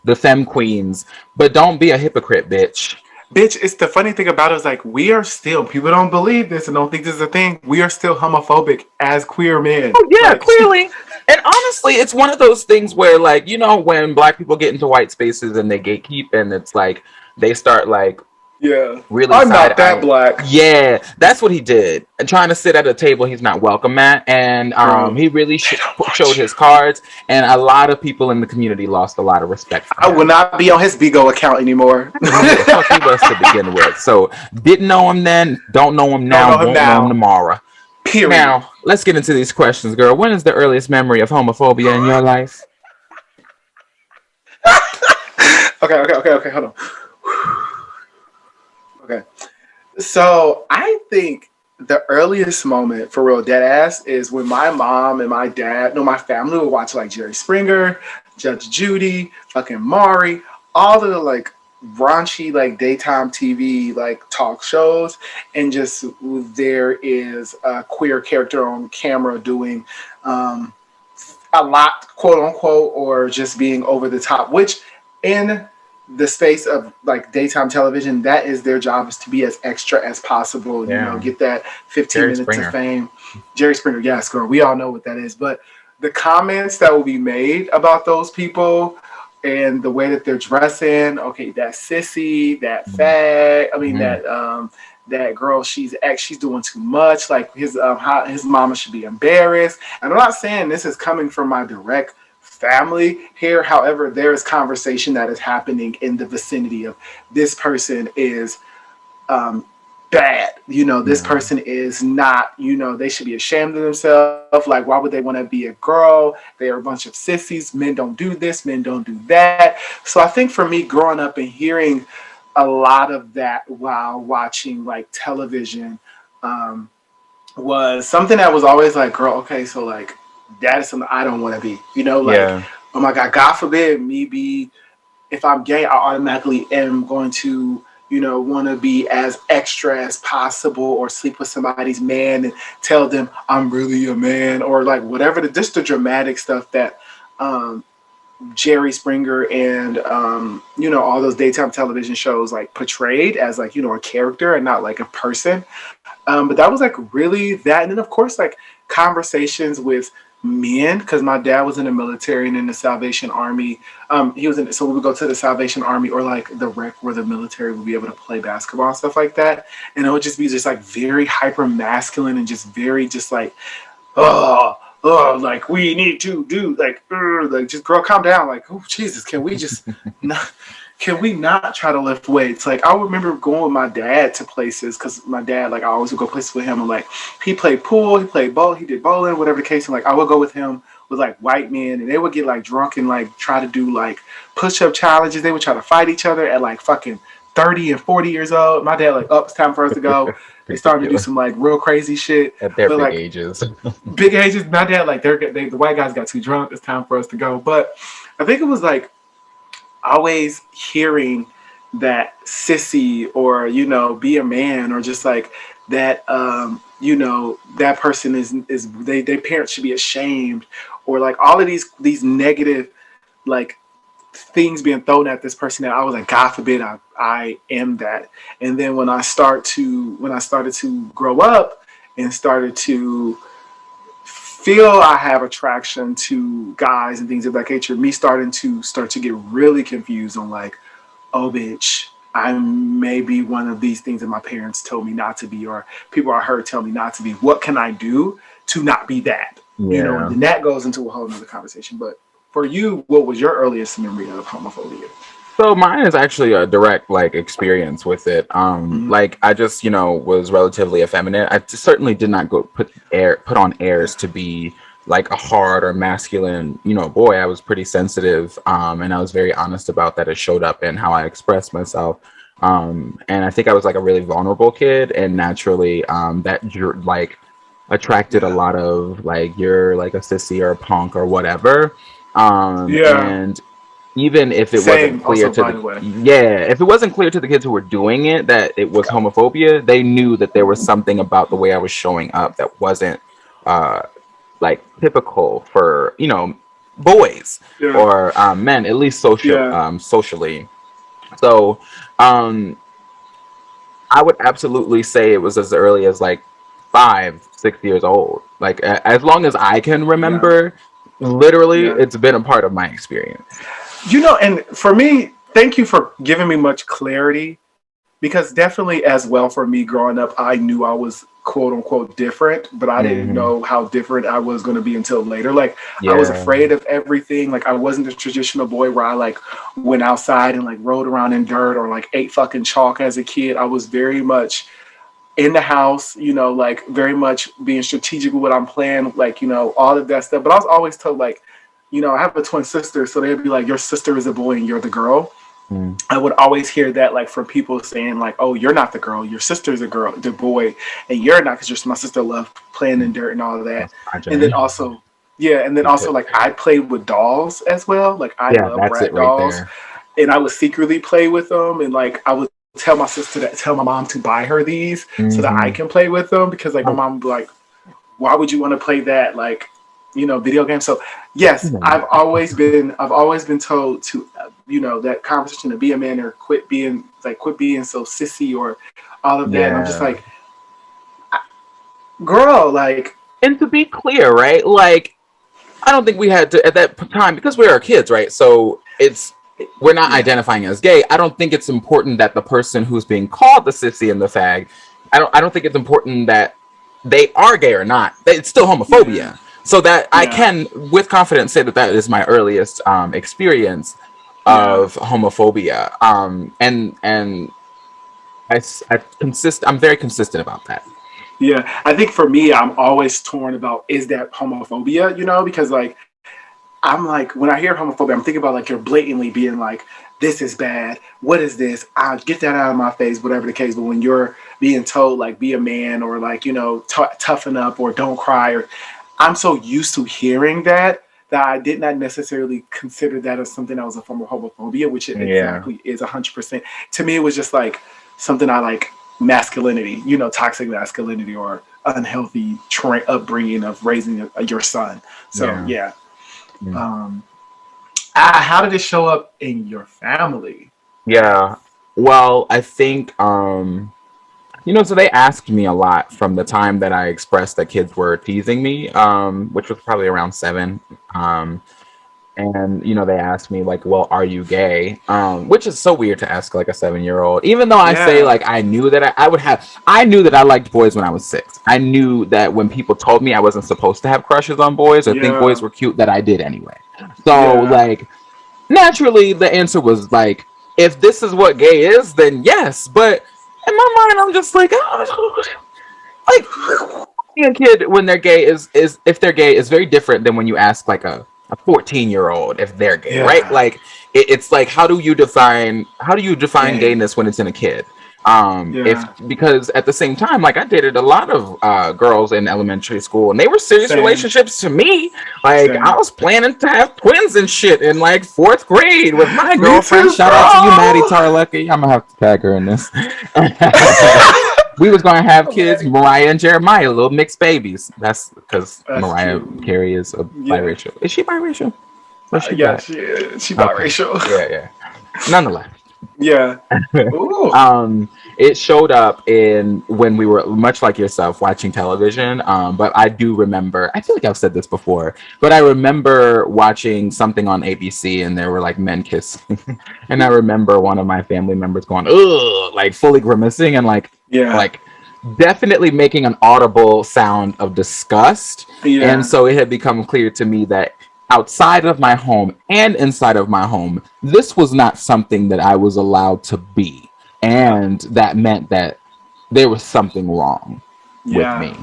Speaker 3: the femme queens. But don't be a hypocrite, bitch.
Speaker 4: Bitch, it's the funny thing about it is like we are still, people don't believe this and don't think this is a thing. We are still homophobic as queer men.
Speaker 3: Oh yeah,
Speaker 4: Like,
Speaker 3: clearly. And honestly, it's one of those things where, like, you know, when black people get into white spaces and they gatekeep, and it's like they start like
Speaker 4: yeah.
Speaker 3: really
Speaker 4: I'm not that
Speaker 3: side-eyeing.
Speaker 4: black.
Speaker 3: Yeah, that's what he did. And trying to sit at a table he's not welcome at, and he really showed his cards, and a lot of people in the community lost a lot of respect for
Speaker 4: I
Speaker 3: him.
Speaker 4: will not be on his Bigo account anymore.
Speaker 3: Who the fuck he was to begin with. So didn't know him then, don't know him now,
Speaker 4: know him
Speaker 3: won't
Speaker 4: now.
Speaker 3: know him tomorrow.
Speaker 4: Period.
Speaker 3: Now, let's get into these questions, girl. When is the earliest memory of homophobia in your life?
Speaker 4: Okay, hold on. Okay. So I think the earliest moment for real dead ass is when my mom and my dad, no, my family would watch like Jerry Springer, Judge Judy, fucking Maury, all of the like raunchy like daytime TV like talk shows, and just there is a queer character on camera doing a lot, quote unquote, or just being over the top, which in the space of like daytime television, that is their job, is to be as extra as possible.
Speaker 3: Yeah.
Speaker 4: You know, get that 15
Speaker 3: Jerry
Speaker 4: minutes
Speaker 3: Springer.
Speaker 4: of fame. Jerry Springer, yes, girl. We all know what that is. But the comments that will be made about those people and the way that they're dressing, okay, that sissy, that fag, I mean that girl, she's doing too much. Like his mama should be embarrassed. And I'm not saying this is coming from my direct family here. However, there is conversation that is happening in the vicinity of this person is bad. You know, this person is not, you know, they should be ashamed of themselves. Like, why would they want to be a girl? They are a bunch of sissies. Men don't do this, men don't do that. So I think for me, growing up and hearing a lot of that while watching like television was something that was always like, girl, okay, so like that is something I don't want to be, you know, like, oh my God forbid me be, if I'm gay, I automatically am going to, you know, want to be as extra as possible, or sleep with somebody's man and tell them I'm really a man, or like whatever, just the dramatic stuff that Jerry Springer and, you know, all those daytime television shows like portrayed as like, you know, a character and not like a person. But that was like really that. And then of course, like conversations with men, because my dad was in the military and in the Salvation Army. He was in, so we would go to the Salvation Army or like the rec where the military would be able to play basketball and stuff like that. And it would just be just like very hyper masculine and just very just like, like we need to do like just girl, calm down. Like, oh Jesus, can we just not try to lift weights? Like I remember going with my dad to places, because my dad, like I always would go places with him, and like he played pool, he played ball, he did bowling, whatever the case. And like I would go with him with like white men, and they would get like drunk and like try to do like push-up challenges. They would try to fight each other at like fucking 30 and 40 years old. My dad like, oh, it's time for us to go. They started to do some like real crazy shit
Speaker 3: at their big
Speaker 4: like,
Speaker 3: ages.
Speaker 4: Big ages. My dad like the white guys got too drunk. It's time for us to go. But I think it was like always hearing that sissy, or you know, be a man, or just like that you know, that person is their parents should be ashamed, or like all of these negative like things being thrown at this person, that I was like, God forbid I am that. And then when I started to grow up and started to feel I have attraction to guys and things of that nature, me starting to get really confused on like, oh bitch, I may be one of these things that my parents told me not to be, or people I heard tell me not to be. What can I do to not be that?
Speaker 3: Yeah.
Speaker 4: You know, and that goes into a whole nother conversation. But for you, what was your earliest memory of homophobia?
Speaker 3: So mine is actually a direct like experience with it. Like I just, was relatively effeminate. I certainly did not put on airs to be like a hard or masculine, boy. I was pretty sensitive, and I was very honest about that. It showed up in how I expressed myself. And I think I was like a really vulnerable kid, and naturally, that like attracted a lot of like, you're like a sissy or a punk or whatever. And even if it wasn't clear if it wasn't clear to the kids who were doing it that it was homophobia, they knew that there was something about the way I was showing up that wasn't like typical for boys or men, at least socially. So I would absolutely say it was as early as like 5-6 years old, like as long as I can remember. Literally, it's been a part of my experience.
Speaker 4: And for me, thank you for giving me much clarity, because definitely as well for me growing up, I knew I was quote unquote different, but I didn't know how different I was going to be until later. Like I was afraid of everything. Like I wasn't the traditional boy where I like went outside and like rolled around in dirt or like ate fucking chalk as a kid. I was very much in the house, like very much being strategic with what I'm playing, like, all of that stuff. But I was always told, like, I have a twin sister, so they'd be like, your sister is a boy and you're the girl. I would always hear that, like, from people saying, like, oh, you're not the girl, your sister's the boy, and you're not, because my sister loved playing in dirt and all of that. And then also, like, I played with dolls as well. Like, I love rat dolls. Right, and I would secretly play with them, and, like, I would tell my sister tell my mom to buy her these so that I can play with them, because like my mom would be like, why would you want to play that, like, video game? So yes, I've always been told to that conversation to be a man or quit being so sissy or all of that. And I'm just like, girl, like,
Speaker 3: and to be clear, right, like I don't think we had to at that time, because we were kids, right? So we're not identifying as gay. I don't think it's important that the person who's being called the sissy and the fag, I don't think it's important that they are gay or not. It's still homophobia. So that I can with confidence say that is my earliest experience of homophobia. And I'm very consistent about that.
Speaker 4: Yeah, I think for me, I'm always torn about, is that homophobia, because like, I'm like, when I hear homophobia, I'm thinking about like, you're blatantly being like, this is bad. What is this? I'll get that out of my face, whatever the case. But when you're being told like, be a man, or like, toughen up, or don't cry, or I'm so used to hearing that I did not necessarily consider that as something that was a form of homophobia, which it exactly is 100%. To me, it was just like something I like, masculinity, toxic masculinity, or unhealthy upbringing of raising your son. So how did it show up in your family?
Speaker 3: Yeah, well, I think so they asked me a lot from the time that I expressed that kids were teasing me, which was probably around 7. And they asked me like, well, are you gay? Which is so weird to ask like a 7-year-old, even though I say like, I knew that I knew that I liked boys when I was 6. I knew that when people told me I wasn't supposed to have crushes on boys or think boys were cute, that I did anyway. So like, naturally the answer was like, if this is what gay is, then yes. But in my mind, I'm just like, like being a kid when they're gay is if they're gay is very different than when you ask like a 14-year-old if they're gay, right? Like it's like, how do you define gayness when it's in a kid? Because at the same time, like I dated a lot of girls in elementary school, and they were serious relationships to me. Like I was planning to have twins and shit in like 4th grade with my girlfriend. Shout out to you, Maddie Tarlecki. I'm gonna have to tag her in this. We was gonna have kids, Mariah and Jeremiah, little mixed babies. That's because Mariah Carey is a biracial. Is she biracial?
Speaker 4: She biracial.
Speaker 3: Yeah. Nonetheless.
Speaker 4: Yeah. Ooh.
Speaker 3: It showed up in when we were much like yourself watching television. But I do remember. I feel like I've said this before, but I remember watching something on ABC, and there were like men kissing, and I remember one of my family members going, "Ugh," like fully grimacing and
Speaker 4: Yeah.
Speaker 3: like definitely making an audible sound of disgust. And
Speaker 4: Yeah.
Speaker 3: so it had become clear to me that outside of my home and inside of my home, this was not something that I was allowed to be. And that meant that there was something wrong with
Speaker 4: Yeah.
Speaker 3: me.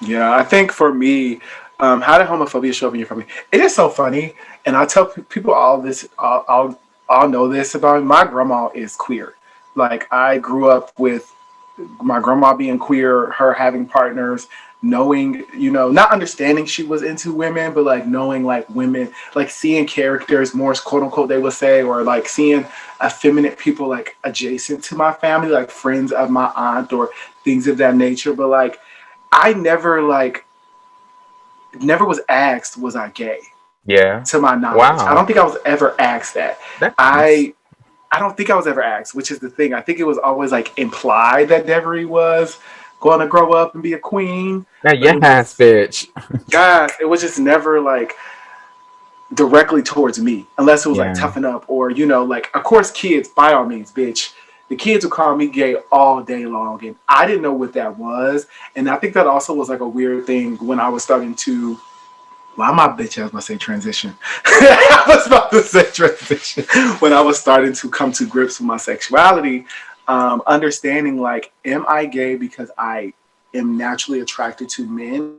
Speaker 4: Yeah. I think for me, how did homophobia show up in your family? It is so funny, and I tell people all this. I'll know this about me. My grandma is queer. Like I grew up with my grandma being queer, her having partners, knowing, not understanding she was into women, but like knowing like women, like seeing characters more quote unquote they would say, or like seeing effeminate people like adjacent to my family, like friends of my aunt or things of that nature. But like I never was asked was I gay
Speaker 3: Yeah.
Speaker 4: to my knowledge. I
Speaker 3: Wow.
Speaker 4: don't think I was ever asked that.
Speaker 3: That's nice.
Speaker 4: I don't think I was ever asked, which is the thing. I think it was always like implied that Devery was going to grow up and be a queen,
Speaker 3: Yeah,
Speaker 4: but it
Speaker 3: yes,
Speaker 4: was,
Speaker 3: bitch.
Speaker 4: God, it was just never like directly towards me, unless it was like
Speaker 3: Yeah.
Speaker 4: toughen up or, like, of course, kids, by all means, bitch. The kids would call me gay all day long, and I didn't know what that was. And I think that also was like a weird thing when I was starting to, why my bitch ass must say transition. I was about to say transition when I was starting to come to grips with my sexuality, understanding like, am I gay because I am naturally attracted to men,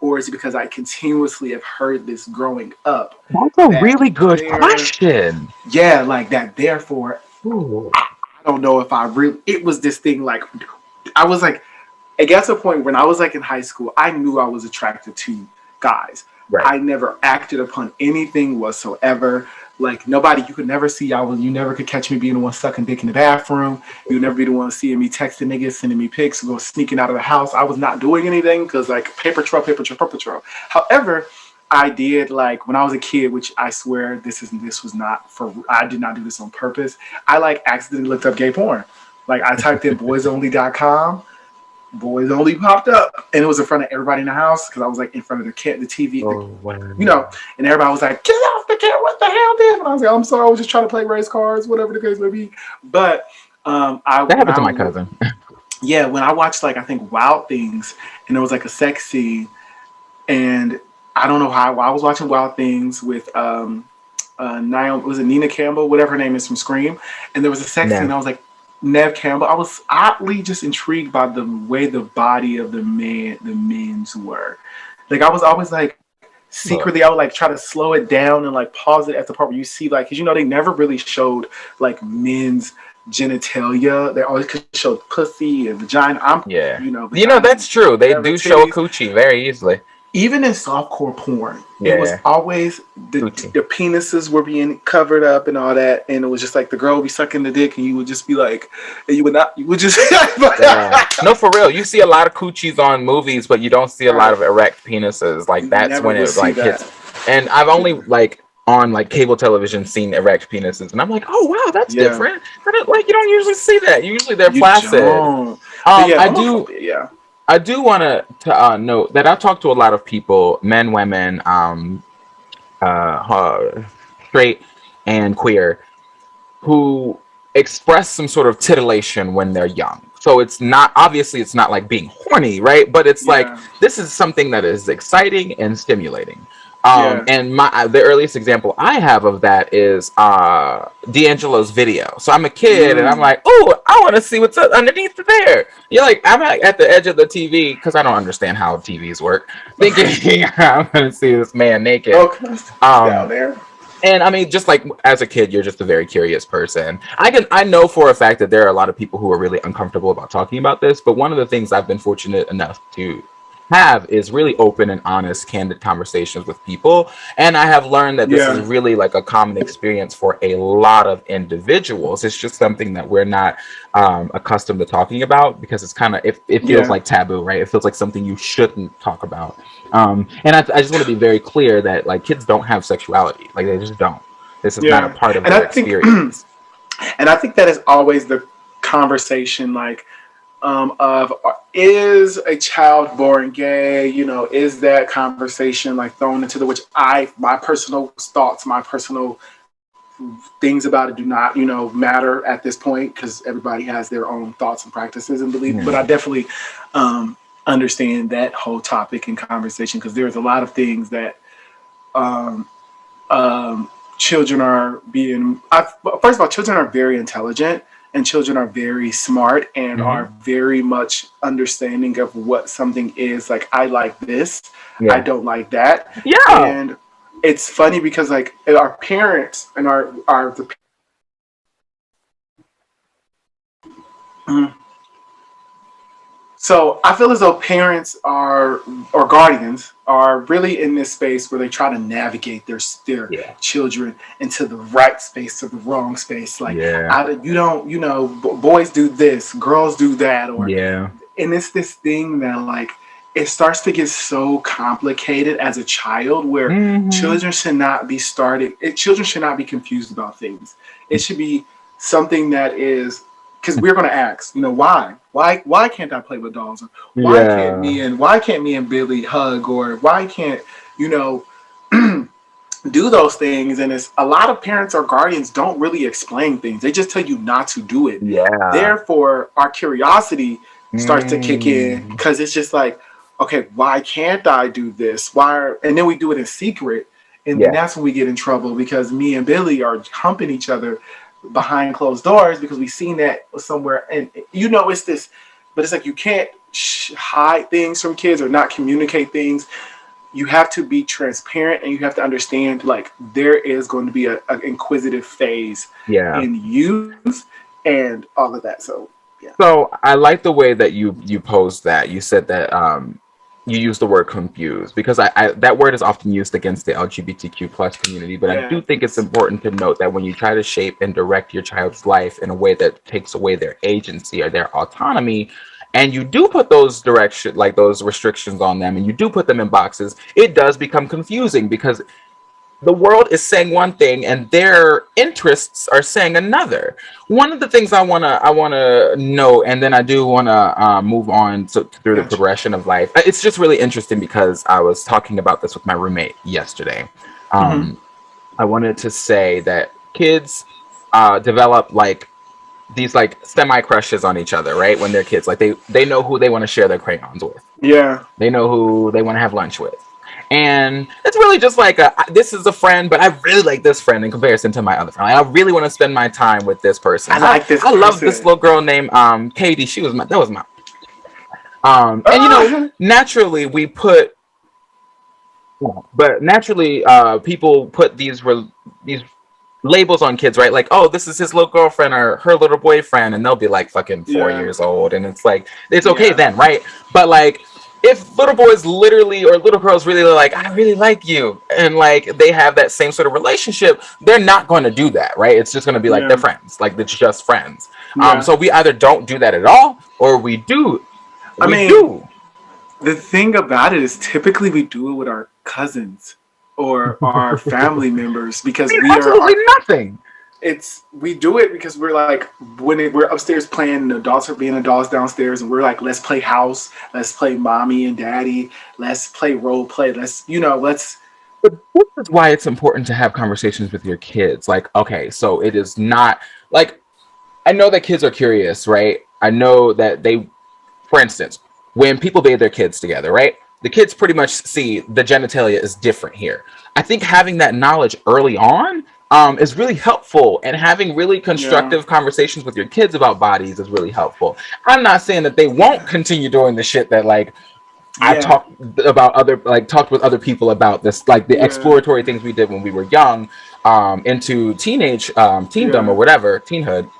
Speaker 4: or is it because I continuously have heard this growing up
Speaker 3: That's a
Speaker 4: that
Speaker 3: really good
Speaker 4: there,
Speaker 3: question.
Speaker 4: yeah, like that. Therefore,
Speaker 3: Ooh.
Speaker 4: I don't know if I really. It was this thing like I was like, it got to a point when I was like in high school, I knew I was attracted to guys.
Speaker 3: Right.
Speaker 4: I never acted upon anything whatsoever. Like nobody, you could never see. You never could catch me being the one sucking dick in the bathroom. You would never be the one seeing me texting niggas, sending me pics, go sneaking out of the house. I was not doing anything because like paper trail, paper trail, paper trail. However, I did like when I was a kid, which I swear this was not for. I did not do this on purpose. I like accidentally looked up gay porn. Like I typed in boysonly.com, boys only popped up, and it was in front of everybody in the house because I was like in front of the TV,
Speaker 3: Oh, wow.
Speaker 4: and everybody was like, "Get off the camera! What the hell, dude?" And I was like, "I'm sorry, I was just trying to play race cards, whatever the case may be." But I
Speaker 3: That
Speaker 4: when
Speaker 3: happened to my
Speaker 4: I
Speaker 3: cousin.
Speaker 4: yeah, when I watched like I think Wild Things, and there was like a sex scene, and I don't know how I was watching Wild Things with Naomi, was it Nina Campbell, whatever her name is from Scream, and there was a sex scene.
Speaker 3: No.
Speaker 4: I was like, Nev Campbell. I was oddly just intrigued by the way the body of the men's were. Like I was always like
Speaker 3: Look.
Speaker 4: secretly, I would like try to slow it down and like pause it at the part where you see like, because they never really showed like men's genitalia. They always showed pussy and vagina.
Speaker 3: Yeah.
Speaker 4: Vagina,
Speaker 3: That's true. They
Speaker 4: whatever,
Speaker 3: do show a
Speaker 4: titties.
Speaker 3: coochie very easily.
Speaker 4: Even in softcore porn, it was
Speaker 3: Yeah.
Speaker 4: always
Speaker 3: Coochie.
Speaker 4: the penises were being covered up and all that, and it was just like the girl would be sucking the dick, and you would just be like, and you would not, you would just,
Speaker 3: Yeah. No, for real. You see a lot of coochies on movies, but you don't see a lot of erect penises. Like
Speaker 4: You
Speaker 3: that's
Speaker 4: never
Speaker 3: when
Speaker 4: would
Speaker 3: it
Speaker 4: see
Speaker 3: like
Speaker 4: that.
Speaker 3: hits. And I've only like on like cable television seen erect penises, and I'm like, oh wow, that's
Speaker 4: Yeah.
Speaker 3: different. Like you don't usually see that. Usually they're
Speaker 4: You
Speaker 3: placid.
Speaker 4: don't. But yeah, homophobia, yeah.
Speaker 3: I do want to note that I've talked to a lot of people, men, women, straight and queer, who express some sort of titillation when they're young. So it's not like being horny, right? But it's like
Speaker 4: Yeah.
Speaker 3: this is something that is exciting and stimulating.
Speaker 4: Yeah.
Speaker 3: And the earliest example I have of that is D'Angelo's video. So I'm a kid and I'm like, oh, I want to see what's underneath there. You're like, I'm at the edge of the TV because I don't understand how TVs work, thinking I'm gonna see this man naked.
Speaker 4: Okay. Down there.
Speaker 3: And I mean, just like as a kid, you're just a very curious person. I know for a fact that there are a lot of people who are really uncomfortable about talking about this, but one of the things I've been fortunate enough to have is really open and honest, candid conversations with people. And I have learned that this is really like a common experience for a lot of individuals. It's just something that we're not accustomed to talking about because it's kind of, it feels like taboo, right? It feels like something you shouldn't talk about. And I just want to be very clear that like kids don't have sexuality. Like they just don't. This is not a part of their experience.
Speaker 4: And I think that is always the conversation, like, of is a child born gay? You know, is that conversation like thrown into the which my personal thoughts, my personal things about it do not, you know, matter at this point because everybody has their own thoughts and practices and beliefs. But I definitely understand that whole topic and conversation because there's a lot of things that um, children are being. First of all, children are very intelligent and children are very smart and are very much understanding of what something is. Like, I like this, I don't like that.
Speaker 3: Yeah.
Speaker 4: And it's funny because like our parents and our the So I feel as though parents are or guardians are really in this space where they try to navigate their children into the right space or the wrong space. Like, you don't, you know, boys do this, girls do that, or and it's this thing that like it starts to get so complicated as a child where children should not be children should not be confused about things. It should be something that is, because we're going to ask, you know, why can't I play with dolls? Or why can't me and Billy hug? Or why can't, you know, do those things? And it's a lot of parents or guardians don't really explain things. They just tell you not to do it. Therefore, our curiosity starts to kick in because it's just like, okay, why can't I do this? And then we do it in secret. And then that's when we get in trouble because me and Billy are humping each other behind closed doors because we've seen that somewhere. And, you know, it's this, but it's like you can't hide things from kids or not communicate things. You have to be transparent and you have to understand, like, there is going to be an inquisitive phase in youth and all of that. So,
Speaker 3: So I like the way that you posed that. You said that you use the word confused because I that word is often used against the LGBTQ plus community, but I do think it's important to note that when you try to shape and direct your child's life in a way that takes away their agency or their autonomy, and you do put those those restrictions on them and you do put them in boxes, it does become confusing because the world is saying one thing and their interests are saying another. One of the things I wanna know, and then I do wanna move on through the progression of life. It's just really interesting because I was talking about this with my roommate yesterday. I wanted to say that kids develop like these like semi crushes on each other, right? When they're kids, like they know who they want to share their crayons with. They know who they want to have lunch with. And it's really just like this is a friend, but I really like this friend in comparison to my other friend. Like, I really want to spend my time with this person. I love this little girl named Katie. That was my and you know, naturally people put these labels on kids, right? Like, oh, this is his little girlfriend or her little boyfriend, and they'll be like fucking 4 years old, and it's like it's okay then, right? But like, if little boys literally or little girls really like, I really like you, and like they have that same sort of relationship, they're not going to do that, right? It's just going to be like they're friends, like it's just friends. So we either don't do that at all, or we do.
Speaker 4: The thing about it is typically we do it with our cousins or our family members because we
Speaker 3: absolutely nothing.
Speaker 4: We do it because we're like, when we're upstairs playing, the adults are being adults downstairs, and we're like, let's play house, let's play mommy and daddy, let's play role play, But this
Speaker 3: is why it's important to have conversations with your kids. Like, okay, so it is not like, I know that kids are curious, right? I know that for instance, when people bathe their kids together, right? The kids pretty much see the genitalia is different here. I think having that knowledge early on is really helpful, and having really constructive conversations with your kids about bodies is really helpful. I'm not saying that they won't continue doing the shit that like I've talked with other people about this, like the exploratory things we did when we were young, into teenage teendom or whatever, teenhood.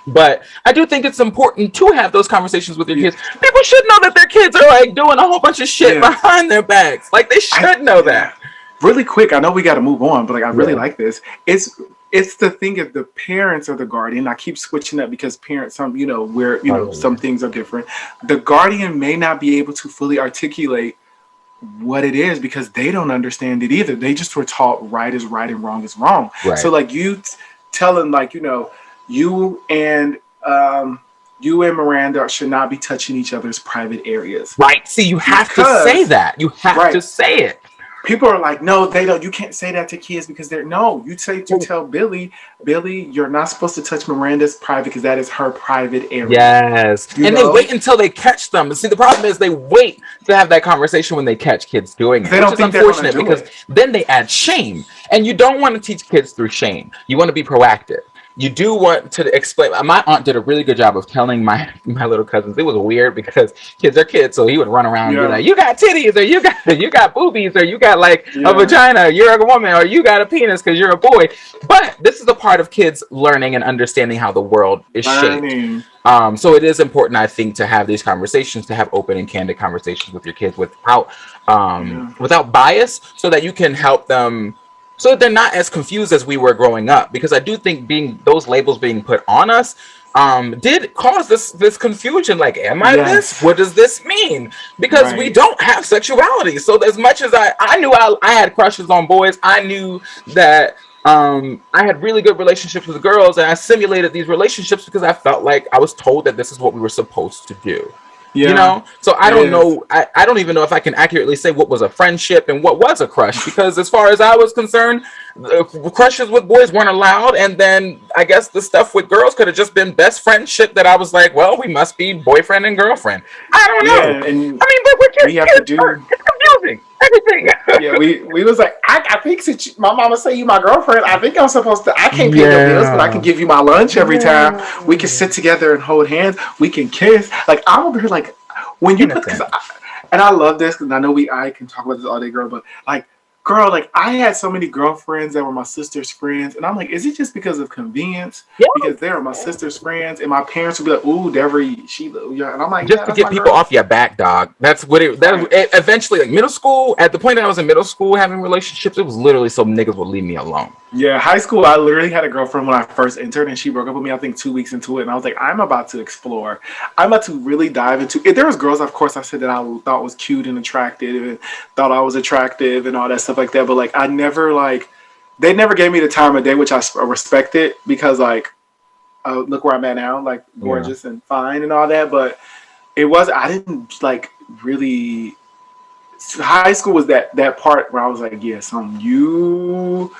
Speaker 3: But I do think it's important to have those conversations with your kids. People should know that their kids are like doing a whole bunch of shit behind their backs. Like they should know that.
Speaker 4: Really quick, I know we got to move on, but like I really like this. It's the thing of the parents or the guardian. I keep switching up because parents, some things are different. The guardian may not be able to fully articulate what it is because they don't understand it either. They just were taught right is right and wrong is wrong. Right. So like you telling like, you and um, you and Miranda should not be touching each other's private areas.
Speaker 3: Right. See, you have to say that. You have to say it.
Speaker 4: People are like, no, they don't. You can't say that to kids because they're no. You tell Billy, you're not supposed to touch Miranda's private because that is her private area.
Speaker 3: Yes, and they wait until they catch them. See, the problem is they wait to have that conversation when they catch kids doing it.
Speaker 4: They don't think
Speaker 3: unfortunate because then they add shame, and you don't want to teach kids through shame. You want to be proactive. You do want to explain. My aunt did a really good job of telling my little cousins. It was weird because kids are kids, so he would run around and be like, "You got titties, or you got boobies, or you got like a vagina, you're a woman, or you got a penis because you're a boy." But this is a part of kids learning and understanding how the world is shaped. So it is important, I think, to have these conversations, to have open and candid conversations with your kids without bias, so that you can help them. So that they're not as confused as we were growing up, because I do think those labels being put on us did cause this confusion. Like, am I this? What does this mean? Because we don't have sexuality. So as much as I knew I had crushes on boys, I knew that I had really good relationships with girls, and I simulated these relationships because I felt like I was told that this is what we were supposed to do. Yeah. You know, so I don't know. I don't even know if I can accurately say what was a friendship and what was a crush, because as far as I was concerned, crushes with boys weren't allowed. And then I guess the stuff with girls could have just been best friendship that I was like, well, we must be boyfriend and girlfriend. I don't know.
Speaker 4: And
Speaker 3: I mean, but what
Speaker 4: we have to do.
Speaker 3: It's confusing. Everything.
Speaker 4: Yeah, we was like, I think since my mama say you my girlfriend, I think I'm supposed to. I can't pay your bills, but I can give you my lunch every time. We can sit together and hold hands. We can kiss. Like, I'm over here like when you put, and I love this because I know I can talk about this all day, girl. But like, girl, like I had so many girlfriends that were my sister's friends, and I'm like, is it just because of convenience? Yeah. Because they are my sister's friends, and my parents would be like, "Ooh, Devery, she," and I'm like,
Speaker 3: just to get people off your back, dog. That's what it. Eventually, like middle school. At the point that I was in middle school having relationships, it was literally so niggas would leave me alone.
Speaker 4: Yeah, high school, I literally had a girlfriend when I first entered, and she broke up with me, I think 2 weeks into it, and I was like, I'm about to explore. I'm about to really dive into it. There was girls, of course, I said that I thought was cute and attractive, and thought I was attractive and all that stuff like that, but like, I never, like, they never gave me the time of day, which I respected, because, like, look where I'm at now, like, gorgeous and fine and all that, but I didn't, like, really, high school was that part where I was like, yeah, you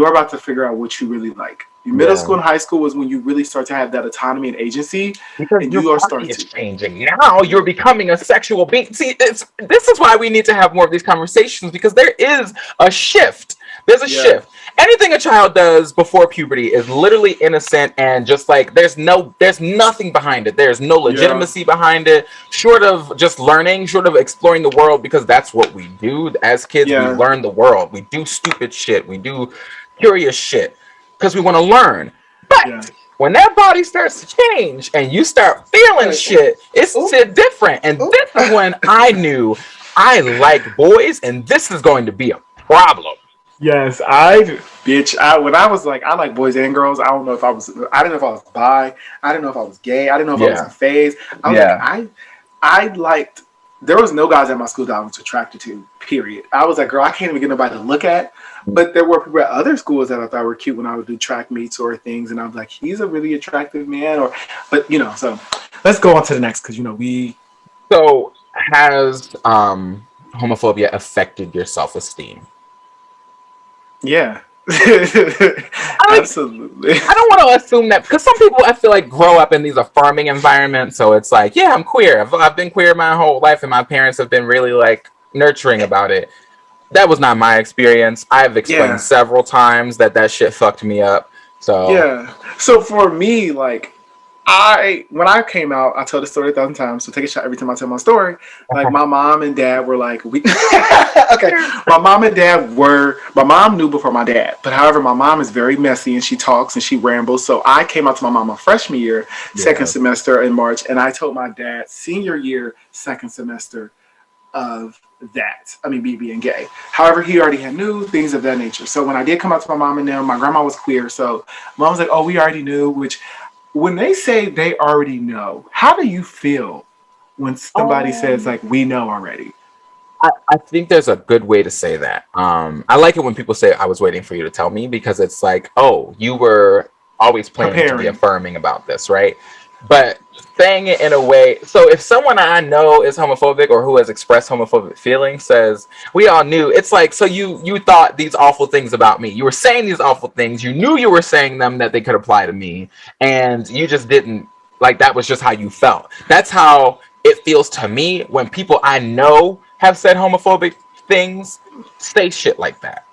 Speaker 4: are about to figure out what you really like. Middle school and high school was when you really start to have that autonomy and agency,
Speaker 3: because and you are starting to changing. Now you're becoming a sexual being. See, this is why we need to have more of these conversations, because there is a shift. There's a shift. Anything a child does before puberty is literally innocent, and just like there's nothing behind it. There's no legitimacy behind it, short of just learning, short of exploring the world, because that's what we do as kids. We learn the world. We do stupid shit. We do curious shit because we want to learn. But when that body starts to change and you start feeling shit, it's different. And this is when I knew I like boys, and this is going to be a problem.
Speaker 4: Yes, when I was like, I like boys and girls. I didn't know if I was bi. I didn't know if I was gay. I didn't know if I was in phase. I liked, there was no guys at my school that I was attracted to, period. I was like, girl, I can't even get nobody to look at. But there were people at other schools that I thought were cute when I would do track meets or things. And I was like, he's a really attractive man. But so let's go on to the next, because,
Speaker 3: So has homophobia affected your self-esteem?
Speaker 4: Yeah. Absolutely.
Speaker 3: I don't want to assume that, because some people, I feel like, grow up in these affirming environments. So it's like, yeah, I'm queer. I've been queer my whole life, and my parents have been really like nurturing about it. That was not my experience. I've explained several times that shit fucked me up. So
Speaker 4: So for me, like, when I came out, I told the story 1,000 times, so take a shot every time I tell my story. Like, my mom and dad were like, my mom knew before my dad, but however, my mom is very messy, and she talks and she rambles, so I came out to my mom my freshman year, second semester in March, and I told my dad senior year, second semester of that. I mean, me being gay. However, he already had knew things of that nature. So when I did come out to my mom and them, my grandma was queer, so mom was like, oh, we already knew, which... When they say they already know, how do you feel when somebody says, like, we know already?
Speaker 3: I think there's a good way to say that. I like it when people say, I was waiting for you to tell me, because it's like, oh, you were always planning to be
Speaker 4: comparing.
Speaker 3: affirming about this, right? But saying it in a way, so if someone I know is homophobic or who has expressed homophobic feelings says, we all knew, it's like, so you thought these awful things about me. You were saying these awful things. You knew you were saying them that they could apply to me, and you just didn't, like, that was just how you felt. That's how it feels to me when people I know have said homophobic things say shit like that.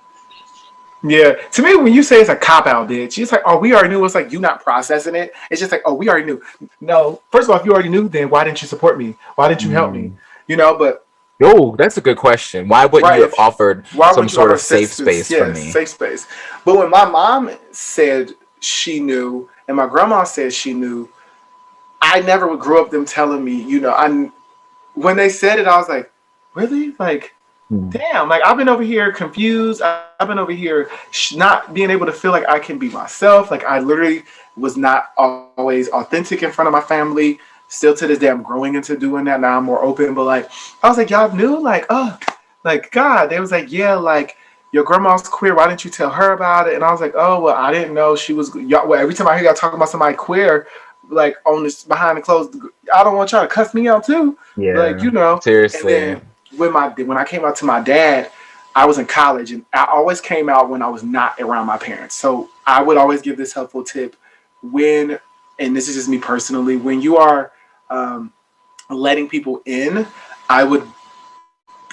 Speaker 4: Yeah, to me, when you say it's a cop out, bitch, it's like, oh, we already knew. It's like you not processing it. It's just like, oh, we already knew. No, first of all, if you already knew, then why didn't you support me? Why didn't you help me?
Speaker 3: Mm.
Speaker 4: You know, but
Speaker 3: Oh, that's a good question. Why wouldn't
Speaker 4: right,
Speaker 3: you have offered
Speaker 4: why
Speaker 3: some
Speaker 4: wouldn't you
Speaker 3: sort
Speaker 4: offer
Speaker 3: of
Speaker 4: safe
Speaker 3: safe
Speaker 4: space?
Speaker 3: space for
Speaker 4: Yes,
Speaker 3: me?
Speaker 4: safe space. But when my mom said she knew, and my grandma said she knew, I never grew up them telling me. You know, I when they said it, I was like, really, like.
Speaker 3: Mm.
Speaker 4: Damn, like I've been over here confused. I've been over here not being able to feel like I can be myself. Like I literally was not always authentic in front of my family. Still to this day, I'm growing into doing that. Now I'm more open. But like, I was like, y'all knew? Like, oh, like God. They was like, yeah, like your grandma's queer. Why didn't you tell her about it? And I was like, oh, well, I didn't know she was. Y'all, well, every time I hear y'all talking about somebody queer, like on this behind the closed, I don't want y'all to cuss me out too. Like,
Speaker 3: Yeah,
Speaker 4: you know. And
Speaker 3: seriously.
Speaker 4: then when I came out to my dad, I was in college, and I always came out when I was not around my parents. So I would always give this helpful tip when, and this is just me personally, when you are um, letting people in, I would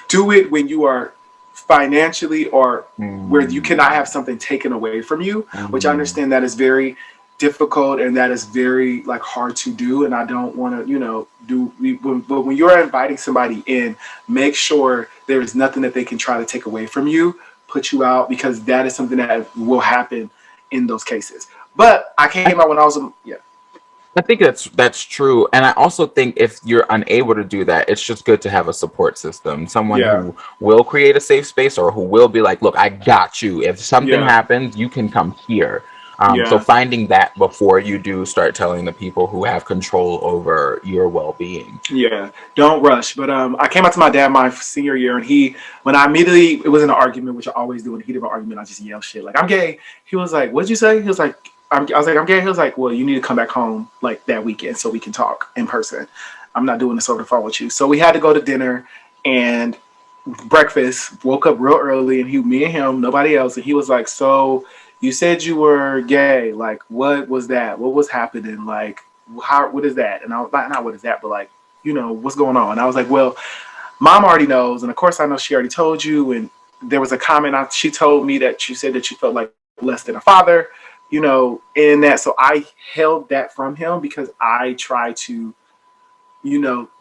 Speaker 4: do it when you are financially or where you
Speaker 3: Mm.
Speaker 4: cannot have something taken away from you, which I
Speaker 3: Mm.
Speaker 4: understand that is very difficult and that is very like hard to do, and I don't want to do but when you're inviting somebody in, make sure there is nothing that they can try to take away from you, put you out, because that is something that will happen in those cases. But I
Speaker 3: I,
Speaker 4: came out when I was yeah.
Speaker 3: I think that's true, and I also think if you're unable to do that, it's just good to have a support system, someone
Speaker 4: Yeah.
Speaker 3: who will create a safe space or who will be like, "Look, I got you. If something
Speaker 4: Yeah.
Speaker 3: happens, you can come here." So
Speaker 4: Yeah.
Speaker 3: finding that before you do start telling the people who have control over your well-being.
Speaker 4: Yeah, don't rush. But I came out to my dad my senior year, and when I immediately, it was in an argument, which I always do in the heat of an argument, I just yell shit like I'm gay. He was like, "What'd you say?" He was like, I was like, "I'm gay." He was like, "Well, you need to come back home like that weekend so we can talk in person. I'm not doing this over the phone with you." So we had to go to dinner and breakfast. Woke up real early, and me and him, nobody else, and he was like, "So you said you were gay. Like, what was that? What was happening? Like, how? What is that?" And I was not what is that, but like, what's going on? And I was like, well, mom already knows, and of course I know she already told you. And there was a comment she told me that you said that you felt like less than a father, in that. So I held that from him because I try to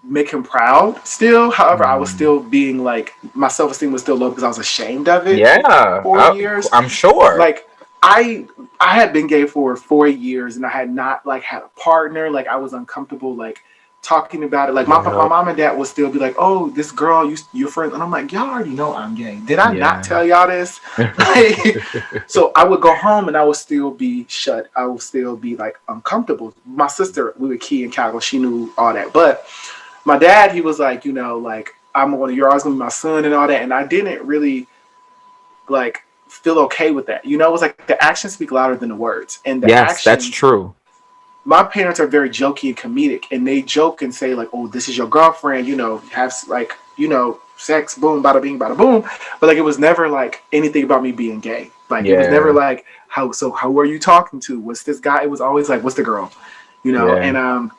Speaker 4: make him proud still. However, I was
Speaker 3: Mm.
Speaker 4: still being like, my self-esteem was still low because I was ashamed of it for
Speaker 3: Yeah,
Speaker 4: 4 years.
Speaker 3: I'm sure.
Speaker 4: Like I had been gay for 4 years, and I had not like had a partner. Like I was uncomfortable like talking about it. Like my
Speaker 3: Yeah,
Speaker 4: mom and dad would still be like, "Oh, this girl, your friend," and I'm like, "Y'all already know I'm gay. Did I not
Speaker 3: yeah.
Speaker 4: tell y'all this?" Like, so I would go home and I would still be shut. I would still be like uncomfortable. My sister, we were key in Calgary. She knew all that, but my dad, he was like, like you're always gonna be my son and all that, and I didn't really like feel okay with that. It was like the actions speak louder than the words, and the
Speaker 3: Yes, that's
Speaker 4: actions.
Speaker 3: true.
Speaker 4: My parents are very jokey and comedic, and they joke and say like, "Oh, this is your girlfriend," have like sex, boom, bada bing, bada boom. But like, it was never like anything about me being gay. Like, it was never
Speaker 3: Yeah,
Speaker 4: like, how are you talking to? What's this guy? It was always like, what's the girl?
Speaker 3: yeah.
Speaker 4: And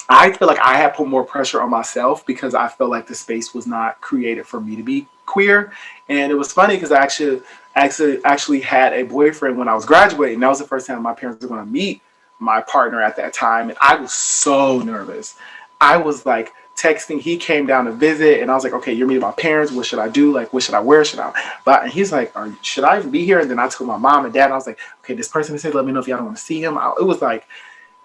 Speaker 4: I feel like I had put more pressure on myself because I felt like the space was not created for me to be queer. And it was funny because I actually had a boyfriend when I was graduating. That was the first time my parents were going to meet my partner at that time, and I was so nervous. I was like texting. He came down to visit, and I was like, "Okay, you're meeting my parents. What should I do? Like, what should I wear? Should I?" But and he's like, "Should I be here?" And then I told my mom and dad, and I was like, "Okay, this person said, let me know if y'all don't want to see him." It was like,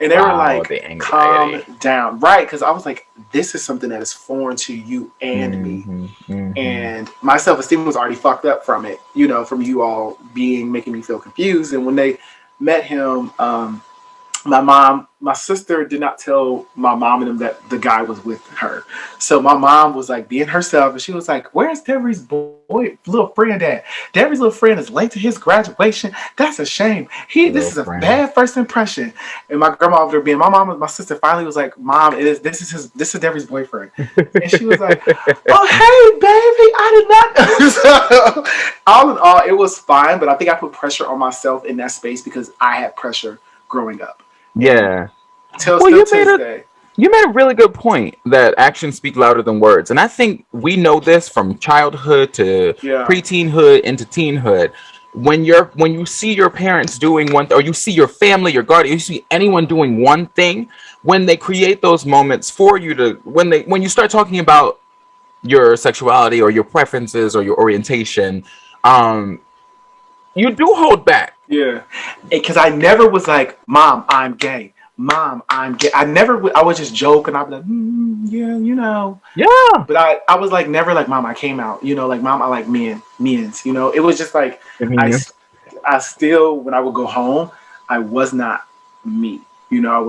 Speaker 4: and they were
Speaker 3: Wow,
Speaker 4: like,
Speaker 3: the
Speaker 4: calm
Speaker 3: anxiety.
Speaker 4: down. Right. Because I was like, this is something that is foreign to you and me.
Speaker 3: Hmm. Hmm.
Speaker 4: And my self esteem was already fucked up from it, from you all making me feel confused. And when they met him, my sister did not tell my mom and them that the guy was with her. So my mom was like being herself, and she was like, "Where's Devery's little friend at? Devery's little friend is late to his graduation. That's a shame. This is a bad first impression." And my grandma over there being my sister finally was like, "Mom, this is Devery's boyfriend." And she was like, "Oh, hey, baby, I did not know." So, all in all, it was fine, but I think I put pressure on myself in that space because I had pressure growing up.
Speaker 3: Yeah.
Speaker 4: Well,
Speaker 3: you made a really good point that actions speak louder than words. And I think we know this from childhood to pre-teenhood into teenhood. When you see your parents doing one or you see your family, your guardian, you see anyone doing one thing, when they create those moments for you to when you start talking about your sexuality or your preferences or your orientation, you do hold back.
Speaker 4: Yeah, because I never was like, "Mom, I'm gay. Mom, I'm gay." I was just joking. I'd be like, "Yeah, you know."
Speaker 3: Yeah.
Speaker 4: But I was like, never like, "Mom, I came out." You know, like, "Mom, I like men's." You know, it was just like, I still, when I would go home, I was not me. You know, I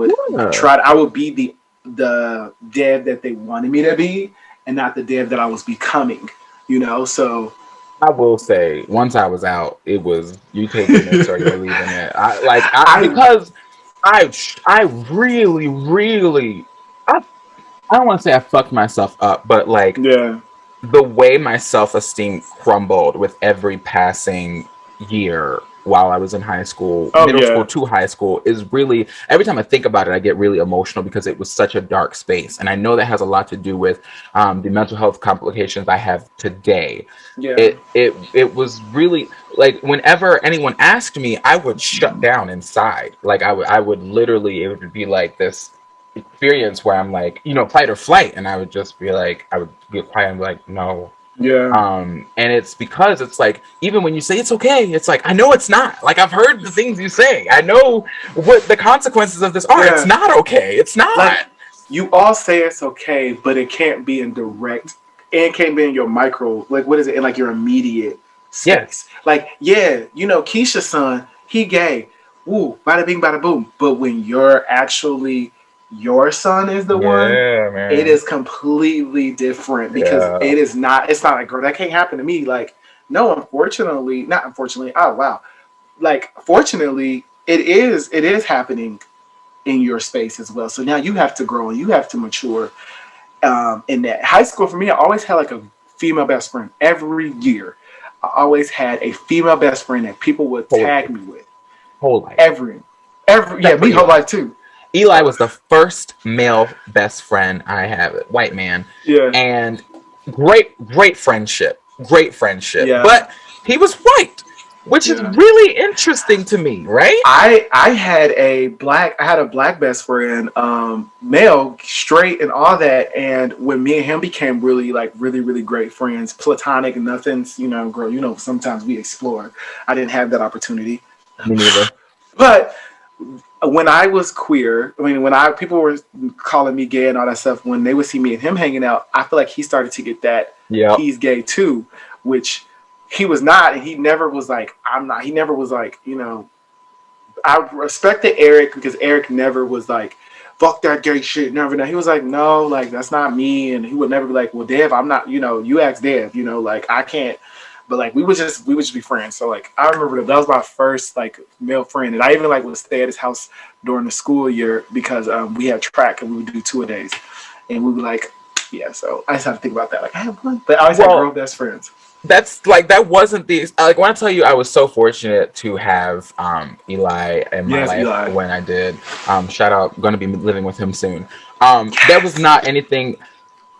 Speaker 4: would be the Dev that they wanted me to be and not the Dev that I was becoming, you know, so.
Speaker 3: I will say, once I was out, it was you taking it or you're leaving it. Because I really, really, I don't want to say I fucked myself up, but like the way my self-esteem crumbled with every passing year while I was in high school, middle school to high school, is really, every time I think about it, I get really emotional because it was such a dark space. And I know that has a lot to do with the mental health complications I have today. Yeah. It was really, like, whenever anyone asked me, I would shut down inside. Like, I would literally, it would be like this experience where I'm like, you know, fight or flight. And I would just be like, I would get quiet and be like, no.
Speaker 4: Yeah.
Speaker 3: And it's because it's like, even when you say it's okay, it's like, I know it's not. Like, I've heard the things you say. I know what the consequences of this are. Yeah. It's not okay. It's not.
Speaker 4: Like, you all say it's okay, but it can't be in direct. It can't be in your micro. Like, what is it? In like your immediate space.
Speaker 3: Yes.
Speaker 4: Like, yeah, you know, Keisha's son, he gay. Woo, bada bing, bada boom. But when you're actually, your son is the one, man. It is completely different because it's not like, girl, that can't happen to me. Like, no, not unfortunately, oh wow. Like, fortunately, it is happening in your space as well. So now you have to grow and you have to mature. In that high school, for me, I always had like a female best friend every year. I always had a female best friend that people would tag me with.
Speaker 3: Whole life.
Speaker 4: Every me whole life too.
Speaker 3: Eli was the first male best friend I have, white man. Yeah. And great friendship. Yeah. But he was white, which is really interesting to me, right?
Speaker 4: I had a black best friend, male, straight and all that. And when me and him became really, really great friends, platonic and nothing's, you know, girl, you know, sometimes we explore. I didn't have that opportunity.
Speaker 3: Me neither.
Speaker 4: But when I was queer, I mean, people were calling me gay and all that stuff, when they would see me and him hanging out, I feel like he started to get that he's gay too, which he was not, and he never was like, I'm not. He never was like, you know, I respected Eric because Eric never was like, fuck that gay shit, never. He was like, no, like, that's not me, and he would never be like, well, Dev, I'm not, you know, you ask Dev, you know, like, I can't. But like we would just be friends. So like I remember that was my first like male friend, and I even like would stay at his house during the school year because we had track and we would do 2 a days, and we would like So I just had to think about that. Like I have one, but I always had girl best friends.
Speaker 3: That's like that wasn't the like when I tell you I was so fortunate to have Eli in my life when I did. Shout out, going to be living with him soon. There was not anything.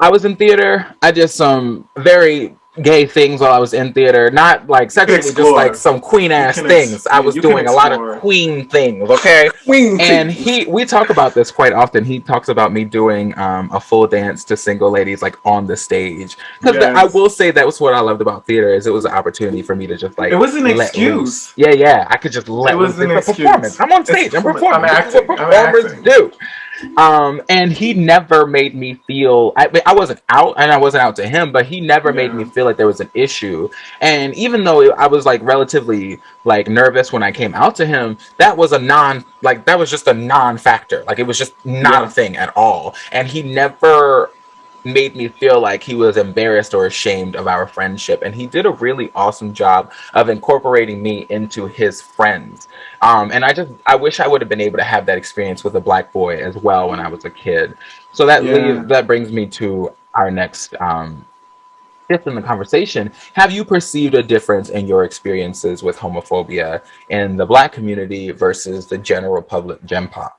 Speaker 3: I was in theater. I did some very gay things while I was in theater, not like sexually, just like some queen ass things. I was doing a lot of queen things, okay? And we talk about this quite often. He talks about me doing a full dance to single ladies like on the stage. Because I will say that was what I loved about theater, is it was an opportunity for me to just like,
Speaker 4: it was an excuse.
Speaker 3: Yeah, I could just let
Speaker 4: it was an excuse.
Speaker 3: Performance. I'm on stage. I'm performing.
Speaker 4: I'm acting.
Speaker 3: That's what performers do. And he never made me feel I wasn't out and I wasn't out to him, but he never made me
Speaker 4: Yeah.
Speaker 3: feel like there was an issue. And even though I was like relatively like nervous when I came out to him, that was a non like that was just a non-factor. Like it was just not a
Speaker 4: Yeah.
Speaker 3: thing at all. And he never made me feel like he was embarrassed or ashamed of our friendship, and he did a really awesome job of incorporating me into his friends. And I wish I would have been able to have that experience with a black boy as well when I was a kid. So
Speaker 4: Yeah.
Speaker 3: that brings me to our next shift in the conversation. Have you perceived a difference in your experiences with homophobia in the black community versus the general public, Gen Pop?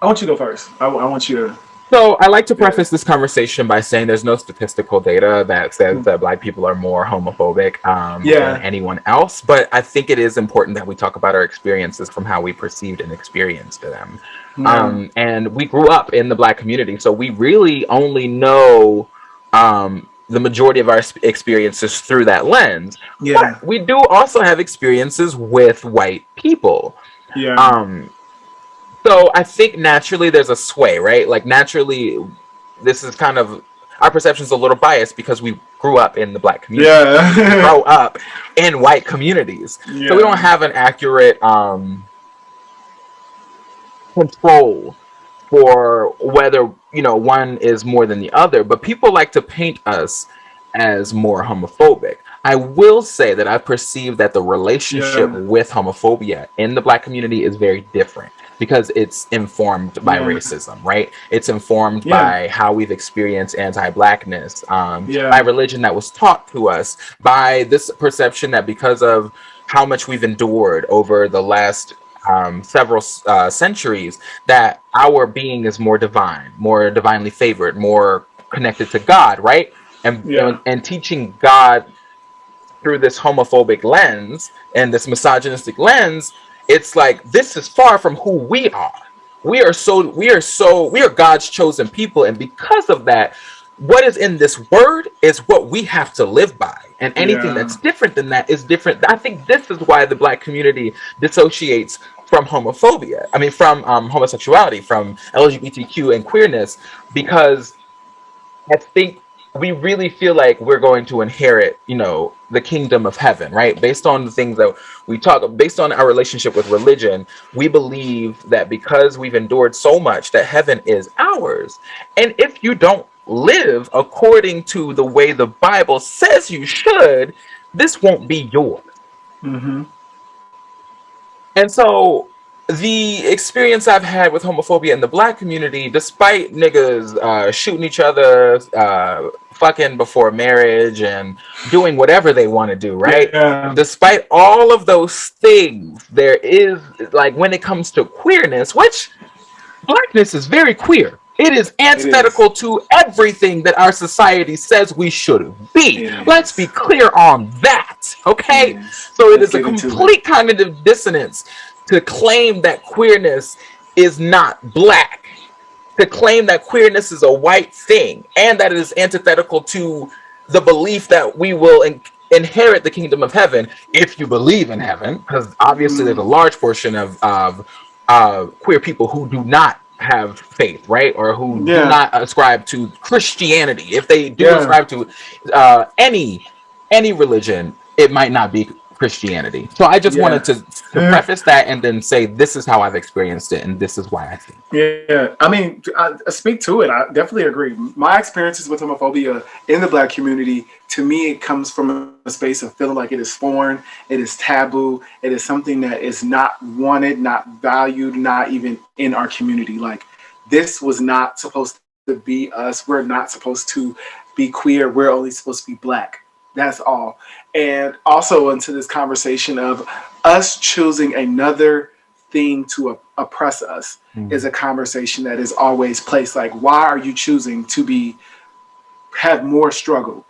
Speaker 4: I want you to go first. I want you to.
Speaker 3: So I like to
Speaker 4: Yeah.
Speaker 3: preface this conversation by saying there's no statistical data that says that black people are more homophobic than
Speaker 4: Yeah.
Speaker 3: anyone else, but I think it is important that we talk about our experiences from how we perceived and experienced them.
Speaker 4: Yeah.
Speaker 3: And we grew up in the black community, so we really only know the majority of our experiences through that lens.
Speaker 4: Yeah.
Speaker 3: But we do also have experiences with white people.
Speaker 4: Yeah.
Speaker 3: So I think naturally there's a sway, right? Like naturally, this is kind of our perception is a little biased because we grew up in the black community,
Speaker 4: Yeah.
Speaker 3: grow up in white communities, so we don't have an accurate control for whether one is more than the other. But people like to paint us as more homophobic. I will say that I perceive that the relationship
Speaker 4: Yeah.
Speaker 3: with homophobia in the black community is very different because it's informed by
Speaker 4: Yeah.
Speaker 3: racism, right? It's informed
Speaker 4: Yeah.
Speaker 3: by how we've experienced anti-blackness,
Speaker 4: Yeah.
Speaker 3: by religion that was taught to us, by this perception that because of how much we've endured over the last several centuries, that our being is more divine, more divinely favored, more connected to God, right?
Speaker 4: Yeah.
Speaker 3: And teaching God through this homophobic lens and this misogynistic lens, it's like this is far from who we are. We are God's chosen people, and because of that, what is in this word is what we have to live by. And anything
Speaker 4: Yeah.
Speaker 3: that's different than that is different. I think this is why the black community dissociates from homophobia. I mean, from homosexuality, from LGBTQ and queerness, because I think we really feel like we're going to inherit, the kingdom of heaven, right? Based on the things that we talk, based on our relationship with religion, we believe that because we've endured so much, that heaven is ours. And if you don't live according to the way the Bible says you should, this won't be yours.
Speaker 4: Mm-hmm.
Speaker 3: And so the experience I've had with homophobia in the black community, despite niggas shooting each other, fucking before marriage, and doing whatever they want to do, right?
Speaker 4: Yeah.
Speaker 3: Despite all of those things, there is, like, when it comes to queerness, which blackness is very queer. It is antithetical to everything that our society says we should be.
Speaker 4: It
Speaker 3: Let's
Speaker 4: is.
Speaker 3: be clear on that, okay?
Speaker 4: Yes.
Speaker 3: So it
Speaker 4: Let's
Speaker 3: is a
Speaker 4: get into it.
Speaker 3: complete cognitive dissonance to claim that queerness is not black, to claim that queerness is a white thing, and that it is antithetical to the belief that we will inherit the kingdom of heaven if you believe in heaven, because obviously there's a large portion of queer people who do not have faith, right? Or who do
Speaker 4: Yeah.
Speaker 3: not ascribe to Christianity. If they do
Speaker 4: Yeah.
Speaker 3: ascribe to any religion, it might not be Christianity. So I just
Speaker 4: Yeah.
Speaker 3: wanted to preface that and then say this is how I've experienced it and this is why I think.
Speaker 4: Yeah, I mean, I speak to it. I definitely agree. My experiences with homophobia in the black community, to me, it comes from a space of feeling like it is foreign, it is taboo, it is something that is not wanted, not valued, not even in our community. Like, this was not supposed to be us. We're not supposed to be queer. We're only supposed to be black. That's all. And also into this conversation of us choosing another thing to oppress us is a conversation that is always placed. Like, why are you choosing to have more struggle?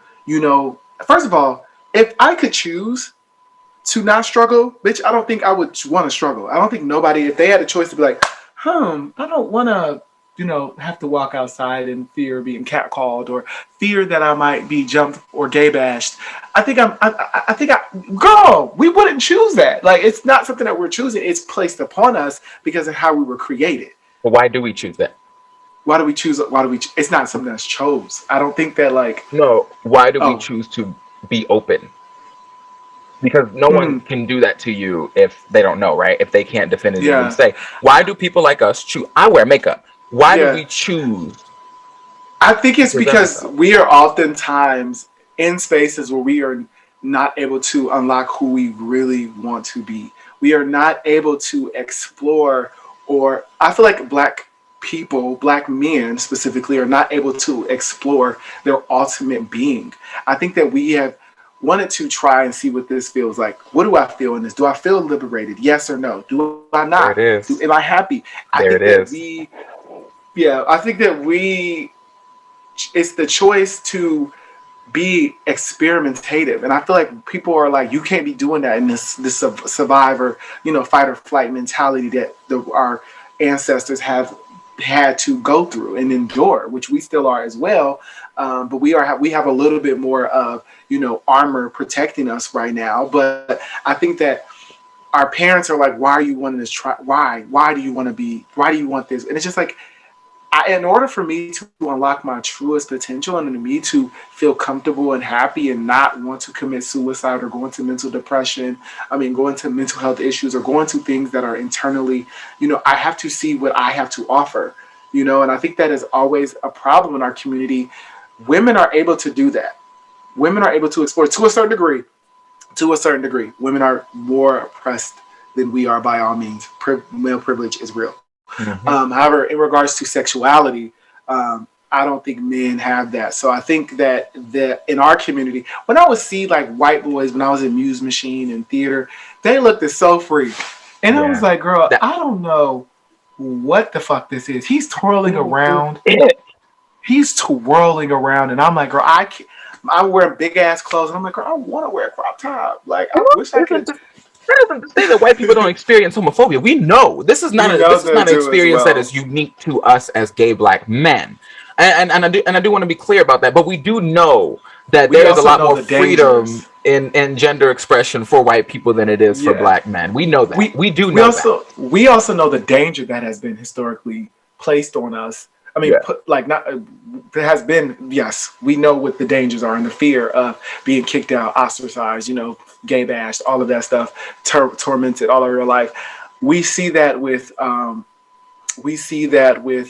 Speaker 4: First of all, if I could choose to not struggle, bitch, I don't think I would want to struggle. I don't think nobody, if they had a choice to be like, I don't want to have to walk outside in fear of being catcalled or fear that I might be jumped or gay bashed. Girl, we wouldn't choose that. Like, it's not something that we're choosing. It's placed upon us because of how we were created.
Speaker 3: But why do we choose that?
Speaker 4: Why do we choose? It's not something that's chose. I don't think that like.
Speaker 3: No, why do we choose to be open? Because no one can do that to you if they don't know, right? If they can't definitively say. Why do people like us choose? I wear makeup. Why do we choose?
Speaker 4: I think it's because we are oftentimes in spaces where we are not able to unlock who we really want to be. We are not able to explore, or I feel like Black people, Black men specifically, are not able to explore their ultimate being. I think that we have wanted to try and see what this feels like. What do I feel in this? Do I feel liberated? Yes or no? Do I not?
Speaker 3: There it is.
Speaker 4: Am I happy? I think that it's the choice to be experimentative. And I feel like people are like, you can't be doing that in this survivor, fight or flight mentality that our ancestors have had to go through and endure, which we still are as well. But we have a little bit more of, armor protecting us right now. But I think that our parents are like, why are you wanting to try? Why do you want this? And it's just like, in order for me to unlock my truest potential and for me to feel comfortable and happy and not want to commit suicide or go into mental depression, go into mental health issues or go into things that are internally, I have to see what I have to offer, and I think that is always a problem in our community. Women are able to do that. Women are able to explore to a certain degree. Women are more oppressed than we are by all means. Male privilege is real. Mm-hmm. However, in regards to sexuality, I don't think men have that. So I think that in our community, when I would see like white boys, when I was in Muse Machine and theater, they looked so free. And I was like, girl, I don't know what the fuck this is. He's twirling around. He's twirling around. And I'm like, girl, I'm wearing big ass clothes. And I'm like, girl, I want to wear a crop top. Like, I wish I could.
Speaker 3: That doesn't say that white people don't experience homophobia. We know this is not an experience that is unique to us as gay Black men, and I do want to be clear about that. But we do know that there is a lot more freedom in gender expression for white people than it is for Black men. We know that.
Speaker 4: We also know the danger that has been historically placed on us. There has been, yes, we know what the dangers are and the fear of being kicked out, ostracized, gay bashed, all of that stuff, tormented all of your life. We see that with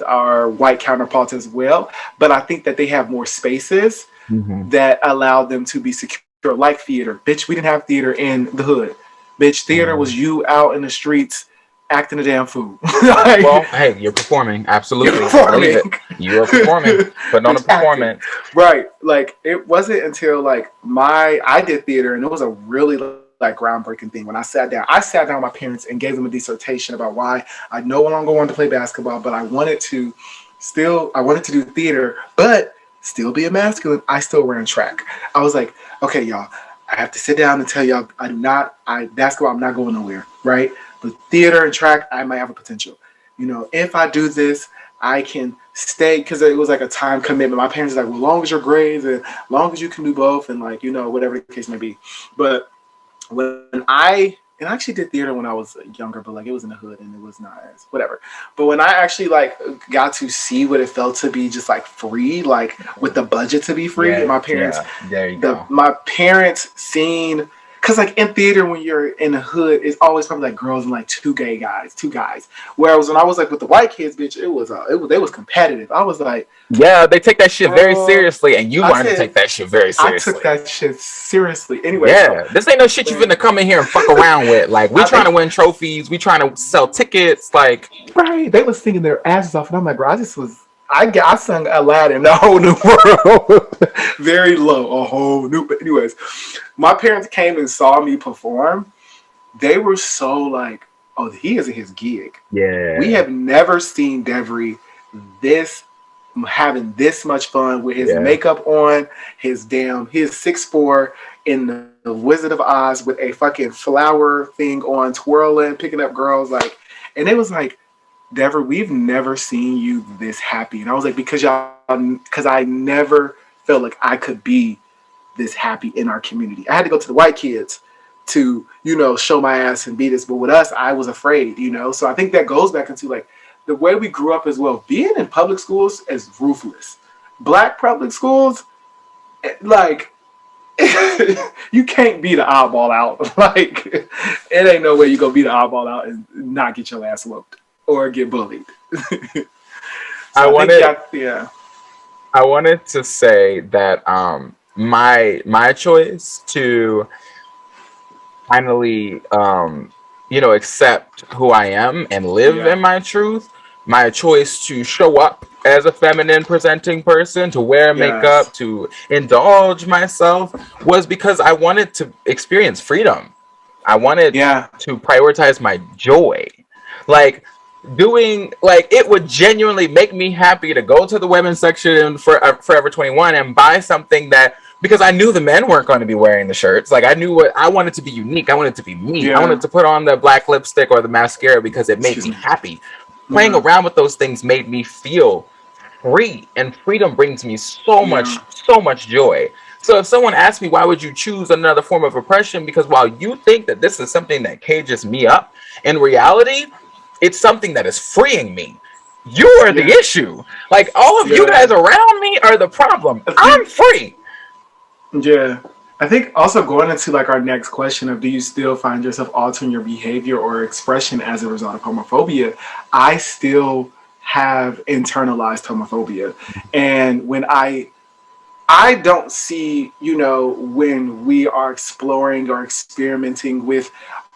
Speaker 4: our white counterparts as well. But I think that they have more spaces that allow them to be secure, like theater. Bitch, we didn't have theater in the hood. Bitch, theater was you out in the streets acting a damn fool.
Speaker 3: Well, hey, you're performing. Absolutely. You're performing. Putting on a performance.
Speaker 4: Right. Like, it wasn't until like I did theater, and it was a really like groundbreaking thing. When I sat down with my parents and gave them a dissertation about why I no longer wanted to play basketball, but I wanted to do theater, but still be a masculine. I still ran track. I was like, okay, y'all, I have to sit down and tell y'all basketball, I'm not going nowhere, right? But theater and track, I might have a potential. If I do this, I can stay, because it was like a time commitment. My parents were like, well, as long as your grades and as long as you can do both, and like, whatever the case may be. But when I actually did theater when I was younger, but like it was in the hood and it was not as whatever. But when I actually like got to see what it felt to be just like free, like with the budget to be free, and my parents,
Speaker 3: there you go.
Speaker 4: My parents seen. Because, like, in theater, when you're in the hood, it's always probably, like, girls and, like, two guys. Whereas when I was, like, with the white kids, bitch, they was competitive. I was like...
Speaker 3: Yeah, they take that shit very seriously, and you learn to take that shit very seriously.
Speaker 4: I took that shit seriously. Anyway.
Speaker 3: Yeah, this ain't no shit you finna come in here and fuck around with. Like, we trying to win trophies. We trying to sell tickets, like...
Speaker 4: Right. They was singing their asses off, and I'm like, bro, I sung Aladdin, a whole new world. Very low, a whole new... But anyways, my parents came and saw me perform. They were so like, oh, he is in his gig.
Speaker 3: Yeah.
Speaker 4: We have never seen Devery having this much fun with his makeup on, his 6'4" in the Wizard of Oz with a fucking flower thing on, twirling, picking up girls. Like, and it was like, Dever, we've never seen you this happy. And I was like, because I never felt like I could be this happy in our community. I had to go to the white kids to, show my ass and be this. But with us, I was afraid, So I think that goes back into like the way we grew up as well. Being in public schools is ruthless. Black public schools, like, you can't be the oddball out. Like, it ain't no way you gonna be the oddball out and not get your ass whooped or get bullied.
Speaker 3: I wanted to say that my choice to finally accept who I am and live in my truth, my choice to show up as a feminine presenting person, to wear makeup, to indulge myself, was because I wanted to experience freedom. I wanted to prioritize my joy. Like, it would genuinely make me happy to go to the women's section for Forever 21 and buy something because I knew the men weren't going to be wearing the shirts. Like, I knew I wanted to be unique. I wanted to be me. I wanted to put on the black lipstick or the mascara because it made me happy. Playing around with those things made me feel free, and freedom brings me so much joy. So if someone asks me, why would you choose another form of oppression? Because while you think that this is something that cages me up, in reality, it's something that is freeing me. You are the issue. Like, all of you guys around me are the problem. I'm free.
Speaker 4: Yeah. I think also going into like our next question of, do you still find yourself altering your behavior or expression as a result of homophobia? I still have internalized homophobia. And when I don't see, when we are exploring or experimenting with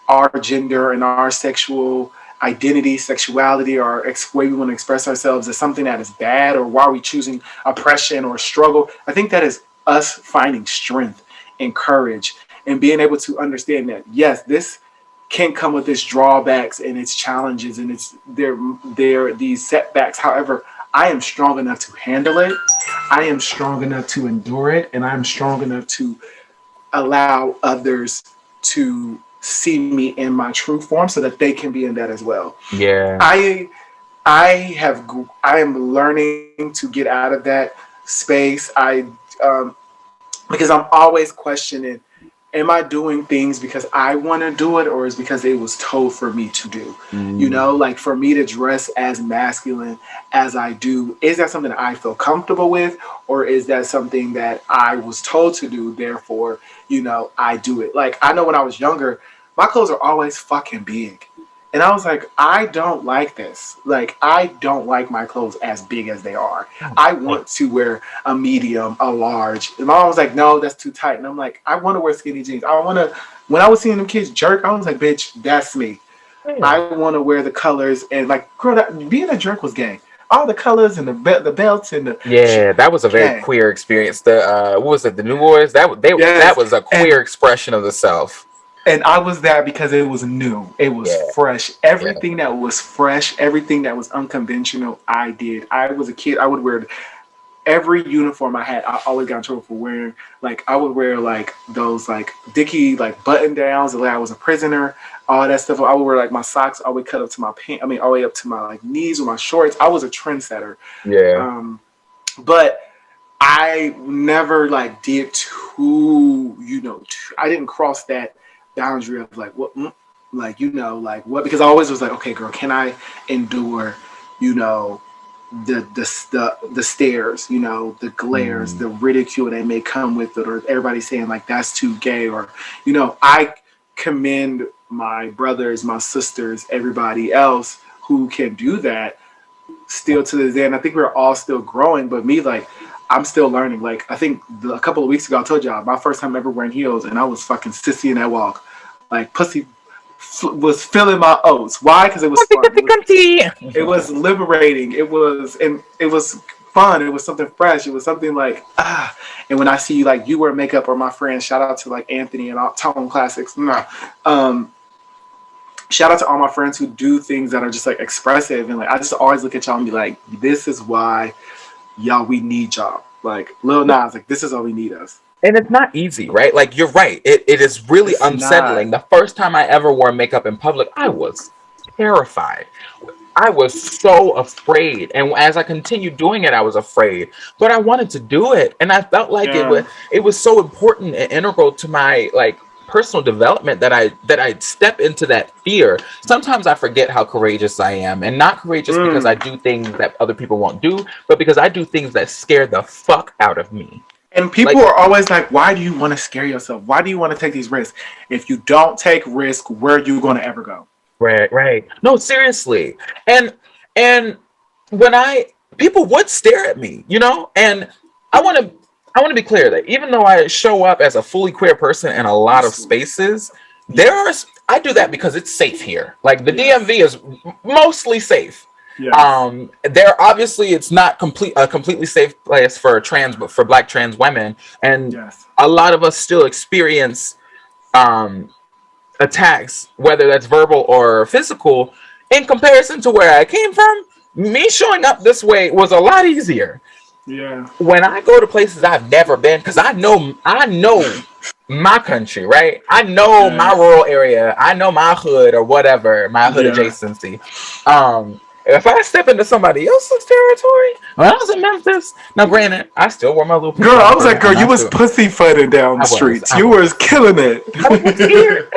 Speaker 4: our gender and our sexual identity, sexuality, or way we want to express ourselves as something that is bad, or why are we choosing oppression or struggle. I think that is us finding strength and courage and being able to understand that, yes, this can come with its drawbacks and its challenges and there these setbacks. However, I am strong enough to handle it. I am strong enough to endure it, and I'm strong enough to allow others to see me in my true form so that they can be in that as well.
Speaker 3: Yeah.
Speaker 4: I am learning to get out of that space. Because I'm always questioning, am I doing things because I want to do it, or is it because it was told for me to do? Like, for me to dress as masculine as I do, is that something that I feel comfortable with, or is that something that I was told to do, therefore, I do it? Like, I know when I was younger, my clothes are always fucking big. And I was like, I don't like this. Like, I don't like my clothes as big as they are. I want to wear a medium, a large. And mom was like, no, that's too tight. And I'm like, I want to wear skinny jeans. When I was seeing them kids jerk, I was like, bitch, that's me. I want to wear the colors. And like, girl, being a jerk was gay. All the colors and the belts and the...
Speaker 3: Yeah, that was a very queer experience. What was it, the New Boys? That was a queer expression of the self.
Speaker 4: And I was that because it was new. It was fresh. Everything that was fresh, everything that was unconventional, I did. I was a kid. I would wear every uniform I had. I always got in trouble for wearing. Like, I would wear like those like Dickie like button downs. Like I was a prisoner. All that stuff. I would wear like my socks all the way cut up to my pants. I mean, all the way up to my like knees with my shorts. I was a trendsetter.
Speaker 3: Yeah.
Speaker 4: But I never like did too. I didn't cross that boundary of like what, like what, because I always was like, okay, girl, can I endure, the stares, the glares, the ridicule that may come with it, or everybody saying like that's too gay, or I commend my brothers, my sisters, everybody else who can do that still to this day, and I think we're all still growing. But me, like, I'm still learning. Like, I think a couple of weeks ago, I told y'all my first time ever wearing heels, and I was fucking sissy in that walk. Like, pussy was filling my oats. Why? Because it was fun. It was liberating. It was fun. It was something fresh. It was something like, And when I see like you wear makeup, or my friends, shout out to like Anthony and Tone Classics. Shout out to all my friends who do things that are just like expressive, and like I just always look at y'all and be like, this is why y'all, we need y'all. Like Lil Nas, like, this is all we need us.
Speaker 3: And it's not easy, right? Like, you're right. It is really unsettling. The first time I ever wore makeup in public, I was terrified. I was so afraid, and as I continued doing it, I was afraid. But I wanted to do it, and I felt like
Speaker 4: Yeah.
Speaker 3: it was so important and integral to my like personal development that I step into that fear. Sometimes I forget how courageous I am, and not courageous because I do things that other people won't do, but because I do things that scare the fuck out of me.
Speaker 4: And people
Speaker 3: Like,
Speaker 4: are always like, why do you want to scare yourself? Why do you want to take these risks? If you don't take risk, where are you going to ever go?
Speaker 3: right, right. No, seriously. And when I people would stare at me, you know, and I want to I want to be clear that even though I show up as a fully queer person in a lot of spaces, there are I do that because it's safe here. Like the DMV is mostly safe.
Speaker 4: Yes.
Speaker 3: There obviously it's not a completely safe place for black trans women, and
Speaker 4: Yes.
Speaker 3: a lot of us still experience um attacks, whether that's verbal or physical, in comparison to where I came from. Me showing up this way was a lot easier.
Speaker 4: Yeah.
Speaker 3: When I go to places I've never been, because I know my country, right? I know my
Speaker 4: Yes.
Speaker 3: rural area. I know my hood or whatever, my hood
Speaker 4: Yeah.
Speaker 3: adjacency. If I step into somebody else's territory, when I was in Memphis, now granted, I still wore my little
Speaker 4: Girl, I was
Speaker 3: pajama
Speaker 4: like, girl,
Speaker 3: and
Speaker 4: you was pussyfooting down the streets.
Speaker 3: I
Speaker 4: You
Speaker 3: was.
Speaker 4: was killing it.
Speaker 3: I was scared.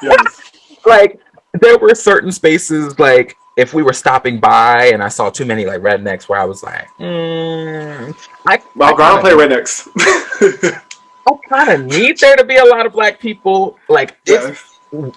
Speaker 4: Yes.
Speaker 3: Like there were certain spaces, like if we were stopping by and I saw too many like rednecks, where I was like,
Speaker 4: Well, girl, I don't play rednecks.
Speaker 3: I kind of need there to be a lot of black people. Like if
Speaker 4: Yes.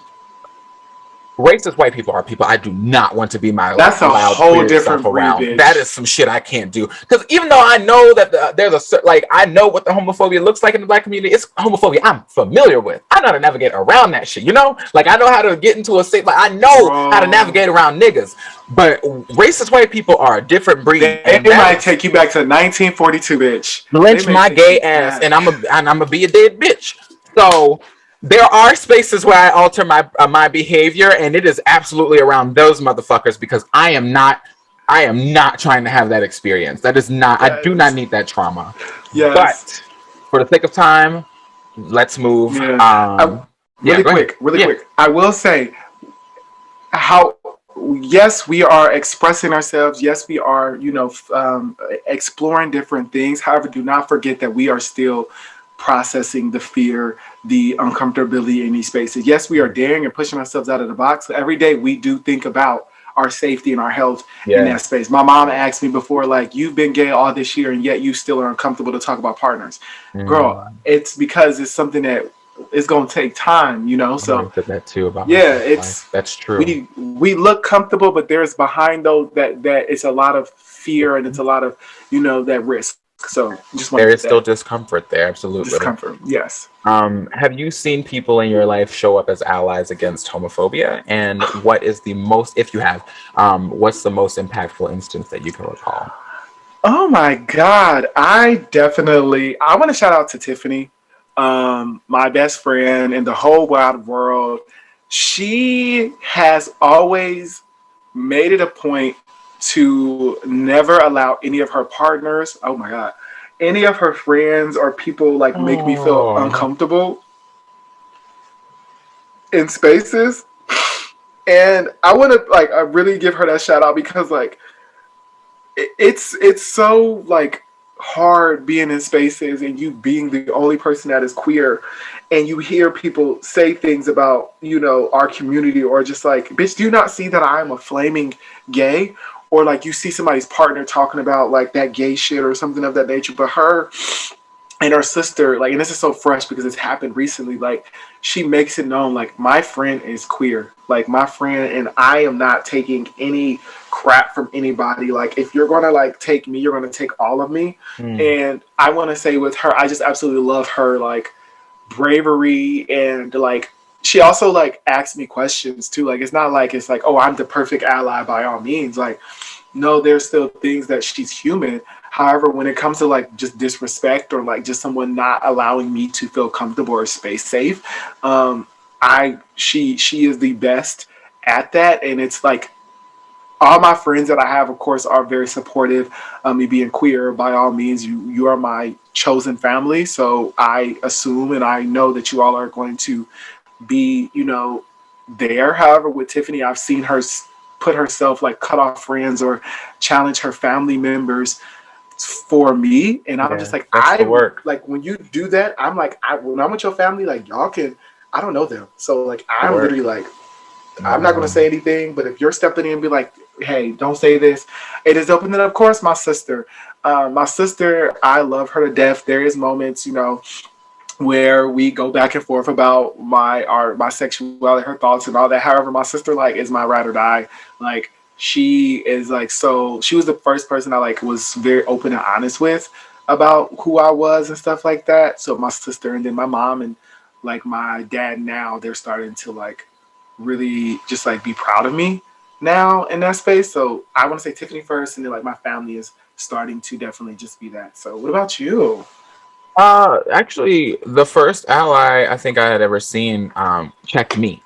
Speaker 3: racist white people are people I do not want to be my
Speaker 4: That's a
Speaker 3: loud,
Speaker 4: whole
Speaker 3: weird
Speaker 4: different
Speaker 3: self
Speaker 4: breed,
Speaker 3: around.
Speaker 4: bitch.
Speaker 3: That is some shit I can't do. Because even though I know that like I know what the homophobia looks like in the black community, it's homophobia I'm familiar with. I know how to navigate around that shit. You know, like I know how to get into a state. Like I know how to navigate around niggas. But racist white people are a different breed.
Speaker 4: They might take you back to 1942, bitch.
Speaker 3: Lynch my gay ass, and I'm a be a dead bitch. So there are spaces where I alter my behavior, and it is absolutely around those motherfuckers because I am not trying to have that experience. That is not.
Speaker 4: Yes.
Speaker 3: I do not need that trauma.
Speaker 4: Yes.
Speaker 3: But for the sake of time, let's move.
Speaker 4: Yeah. Really quick. I will say how. Yes, we are expressing ourselves. Yes, we are, exploring different things. However, do not forget that we are still processing the fear, the uncomfortability in these spaces. Yes, we are daring and pushing ourselves out of the box. Every day we do think about our safety and our health in that space. My mom asked me before, like, you've been gay all this year and yet you still are uncomfortable to talk about partners. Girl, it's because it's something that it's going to take time, so
Speaker 3: that too about that's true.
Speaker 4: We look comfortable, but there's behind those that it's a lot of fear and it's a lot of that risk. So just
Speaker 3: there is still discomfort there. Absolutely
Speaker 4: discomfort. Yes.
Speaker 3: Have you seen people in your life show up as allies against homophobia, and what is the most, if you have, what's the most impactful instance that you can recall?
Speaker 4: Oh my God, I want to shout out to Tiffany, my best friend in the whole wide world. She has always made it a point to never allow any of her partners, oh my God, any of her friends or people make me feel uncomfortable in spaces. And I want to I really give her that shout out because it's so hard being in spaces and you being the only person that is queer, and you hear people say things about our community, or just bitch, do you not see that I'm a flaming gay? Or you see somebody's partner talking about that gay shit or something of that nature. But her and her sister, and this is so fresh because it's happened recently, she makes it known, my friend is queer. My friend, and I am not taking any crap from anybody. If you're gonna take me, you're gonna take all of me. And I want to say with her, I just absolutely love her bravery, and she also asks me questions too. It's not it's oh, I'm the perfect ally by all means. No, there's still things that she's human. However, when it comes to just disrespect or just someone not allowing me to feel comfortable or space safe, she is the best at that. And it's all my friends that I have, of course, are very supportive of me being queer. By all means, you are my chosen family. So I assume and I know that you all are going to be, there. However, with Tiffany, I've seen her put herself, like cut off friends or challenge her family members for me. And I'm just like,
Speaker 3: that's the work.
Speaker 4: like when you do that, I'm like, when I'm with your family, like y'all can, I don't know them. So like, I'm literally like, I'm not going to say anything, but if you're stepping in and be like, hey, don't say this. It is open. And of course, my sister, I love her to death. There is moments, you know, where we go back and forth about my sexuality, her thoughts and all that. However, my sister like is my ride or die. Like she is like, so she was the first person I like was very open and honest with about who I was and stuff like that. So my sister and then my mom and like my dad now, they're starting to like really just like be proud of me now in that space. So I want to say Tiffany first, and then like my family is starting to definitely just be that. So what about you?
Speaker 3: Actually, the first ally I think I had ever seen checked me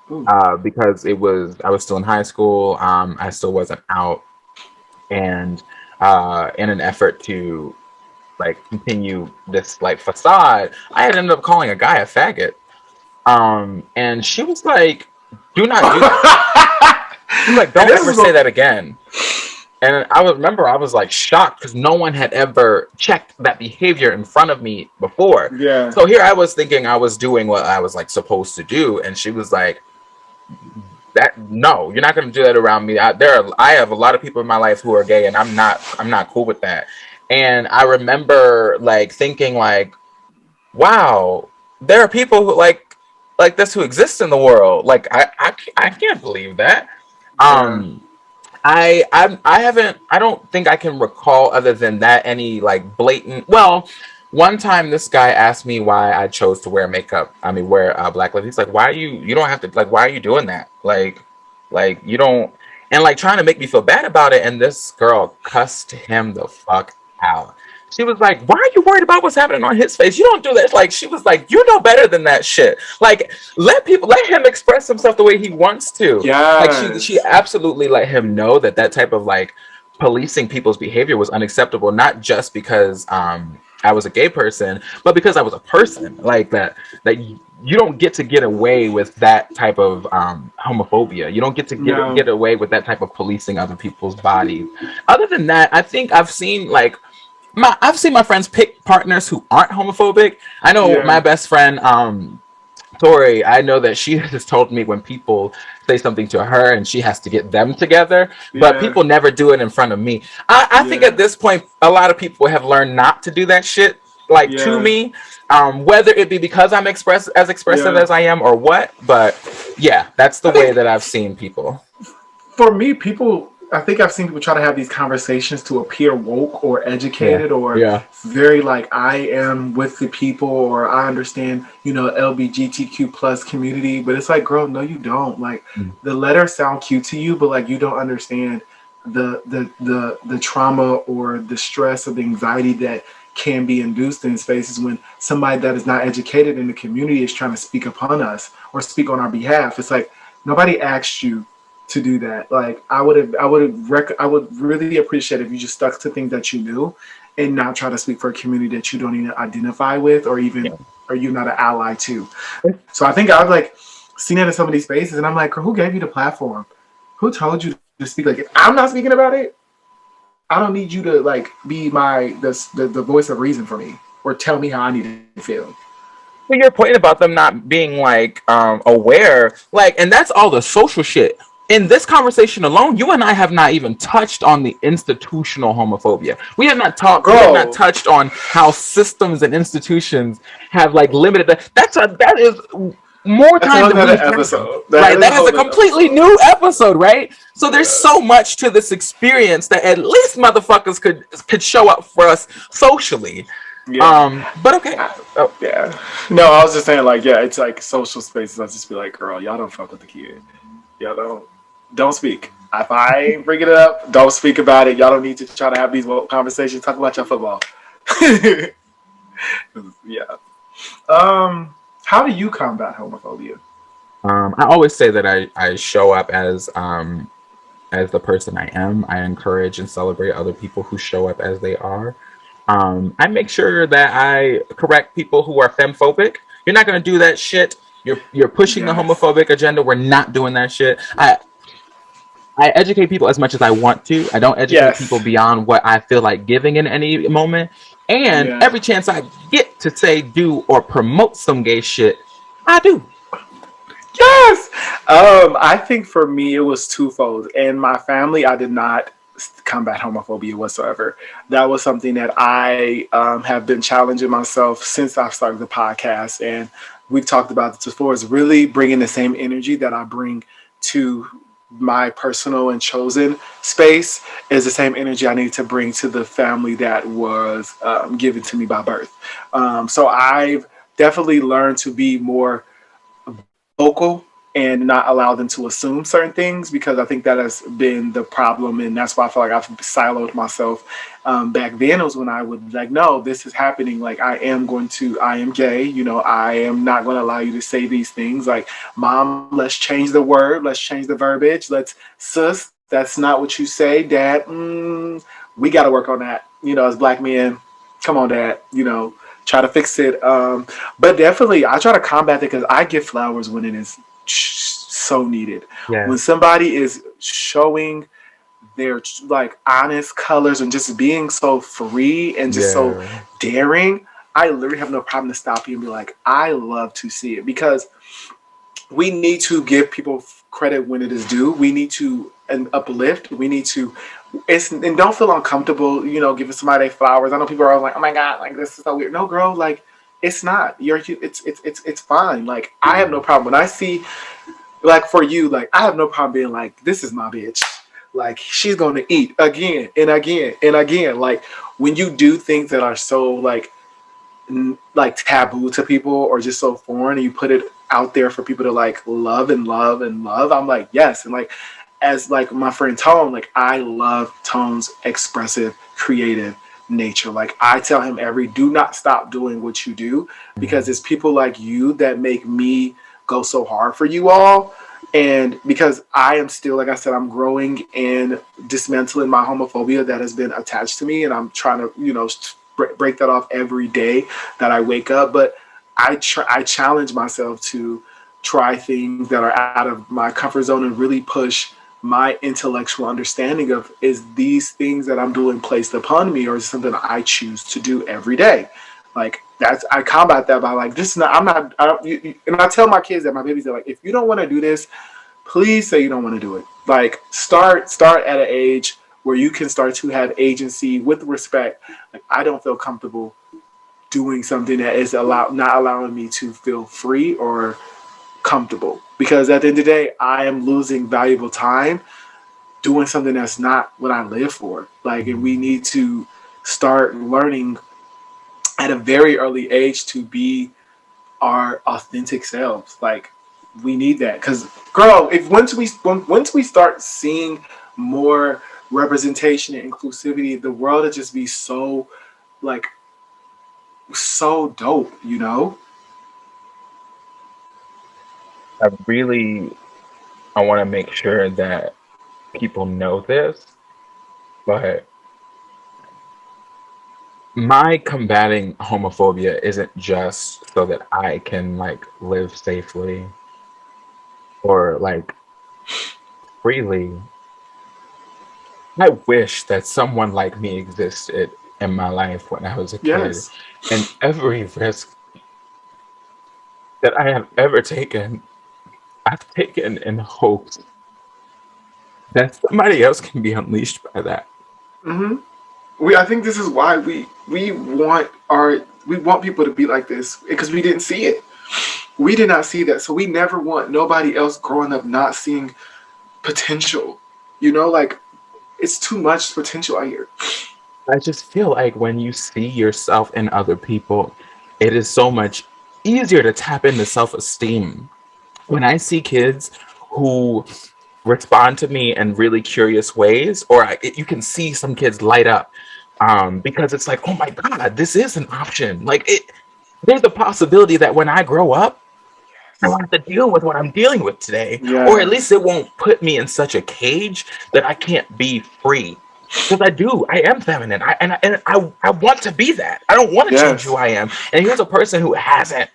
Speaker 3: because I was still in high school. I still wasn't out, and in an effort to like continue this like facade, I had ended up calling a guy a faggot. And she was like, "Do not do that." She's like, "Don't ever say that again." And I remember I was like shocked because no one had ever checked that behavior in front of me before.
Speaker 4: Yeah.
Speaker 3: So here I was thinking I was doing what I was like supposed to do, and she was like, "That no, you're not going to do that around me. I have a lot of people in my life who are gay, and I'm not cool with that." And I remember like thinking like, "Wow, there are people who like this who exist in the world. Like I can't believe that." I don't think I can recall other than that any like blatant. Well, one time this guy asked me why I chose to wear makeup. I mean, wear black lip. He's like, "Why are you don't have to like why are you doing that? Like you don't," and like trying to make me feel bad about it. And this girl cussed him the fuck out. She was like, "Why are you worried about what's happening on his face? You don't do that." Like she was like, "You know better than that shit. Like let him express himself the way he wants to."
Speaker 4: Yeah.
Speaker 3: Like she absolutely let him know that type of like policing people's behavior was unacceptable, not just because I was a gay person, but because I was a person. Like that you don't get away with that type of homophobia. You don't get to get away with that type of policing other people's bodies. Other than that, I think I've seen like I've seen my friends pick partners who aren't homophobic. I know my best friend, Tori, I know that she has told me when people say something to her and she has to get them together, but people never do it in front of me. I think at this point, a lot of people have learned not to do that shit, like to me, whether it be because I'm expressive as I am or what, but yeah, that's the way that I've seen people.
Speaker 4: For me, I think I've seen people try to have these conversations to appear woke or educated or very like I am with the people or I understand, you know, LGBTQ plus community, but it's like, girl, no, you don't. Like the letters sound cute to you, but like you don't understand the trauma or the stress or the anxiety that can be induced in spaces when somebody that is not educated in the community is trying to speak upon us or speak on our behalf. It's like nobody asked you to do that. Like I would really appreciate if you just stuck to things that you knew and not try to speak for a community that you don't even identify with or even or you're not an ally to. So I think I've like seen it in some of these spaces and I'm like, who gave you the platform? Who told you to speak? Like if I'm not speaking about it, I don't need you to like be the voice of reason for me or tell me how I need to feel.
Speaker 3: To your point about them not being like aware, like, and that's all the social shit. In this conversation alone, you and I have not even touched on the institutional homophobia. We have not touched on how systems and institutions have like limited that is more time than we've episode. Right, that is a completely new episode, right? So there's so much to this experience that at least motherfuckers could show up for us socially. But okay.
Speaker 4: No, I was just saying like, it's like social spaces. I'll just be like, girl, y'all don't fuck with the kid. Y'all don't speak. If I bring it up, don't speak about it. Y'all don't need to try to have these conversations. Talk about your football. How do you combat homophobia?
Speaker 3: I always say that I show up as the person I am. I encourage and celebrate other people who show up as they are. I make sure that I correct people who are femphobic. You're not going to do that shit. You're pushing the homophobic agenda. We're not doing that shit. I educate people as much as I want to. I don't educate people
Speaker 4: Yes.
Speaker 3: beyond what I feel like giving in any moment. And
Speaker 4: Yeah.
Speaker 3: every chance I get to say, do, or promote some gay shit, I do.
Speaker 4: Yes. I think for me it was twofold. And my family, I did not combat homophobia whatsoever. That was something that I have been challenging myself since I started the podcast, and we've talked about this before. Is really bringing the same energy that I bring to my personal and chosen space is the same energy I need to bring to the family that was given to me by birth. So I've definitely learned to be more vocal and not allow them to assume certain things, because I think that has been the problem, and that's why I feel like I've siloed myself. Back then, it was when I would like, no, this is happening. Like I am gay. You know, I am not going to allow you to say these things. Like, mom, let's change the word, let's change the verbiage. Let's sis, that's not what you say. Dad, we got to work on that. You know, as black men, come on, dad. You know, try to fix it. But definitely, I try to combat it because I give flowers when it is so needed.
Speaker 3: Yeah.
Speaker 4: When somebody is showing their like honest colors and just being so free and just so
Speaker 3: Yeah.
Speaker 4: daring, I literally have no problem to stop you and be like, I love to see it, because we need to give people credit when it is due. We need to and uplift. We need to. It's and don't feel uncomfortable. You know, giving somebody flowers. I know people are always like, "Oh my god, like this is so weird." No, girl, like it's not. It's fine. Like I have no problem when I see, like for you, like I have no problem being like, "This is my bitch." Like she's going to eat again and again and again. Like when you do things that are so like taboo to people or just so foreign, and you put it out there for people to like love and love and love, I'm like, yes. And like as like my friend Tone, like I love Tone's expressive creative nature. Like I tell him do not stop doing what you do, because it's people like you that make me go so hard for you all. And because I am still, like I said, I'm growing and dismantling my homophobia that has been attached to me, and I'm trying to, break that off every day that I wake up. But I challenge myself to try things that are out of my comfort zone and really push my intellectual understanding of, is these things that I'm doing placed upon me, or is it something I choose to do every day? Like that's, I combat that by like, this is not, I'm not, I don't, and I tell my kids that, my babies are like, if you don't want to do this, please say you don't want to do it. Like start at an age where you can start to have agency with respect. Like I don't feel comfortable doing something that is not allowing me to feel free or comfortable, because at the end of the day, I am losing valuable time doing something that's not what I live for. Like, and we need to start learning at a very early age to be our authentic selves. Like we need that, because girl, if once we start seeing more representation and inclusivity, the world will just be so like so dope, you know.
Speaker 3: I really, I want to make sure that people know this, but my combating homophobia isn't just so that I can like live safely or like freely. I wish that someone like me existed in my life when I was a kid.
Speaker 4: Yes.
Speaker 3: And every risk that I have ever taken, I've taken in hopes that somebody else can be unleashed by that.
Speaker 4: Hmm. I think this is why we want people to be like this, because we didn't see it. We did not see that, so we never want nobody else growing up not seeing potential. You know, like it's too much potential out here.
Speaker 3: I just feel like when you see yourself in other people, it is so much easier to tap into self esteem. When I see kids who respond to me in really curious ways, or you can see some kids light up because it's like, oh my God, this is an option. Like, there's a possibility that when I grow up, I don't have to deal with what I'm dealing with today, or at
Speaker 4: Yes.
Speaker 3: least it won't put me in such a cage that I can't be free. Because I am feminine, I want to be that. I don't want to change who
Speaker 4: Yes.
Speaker 3: I am. And here's a person who hasn't,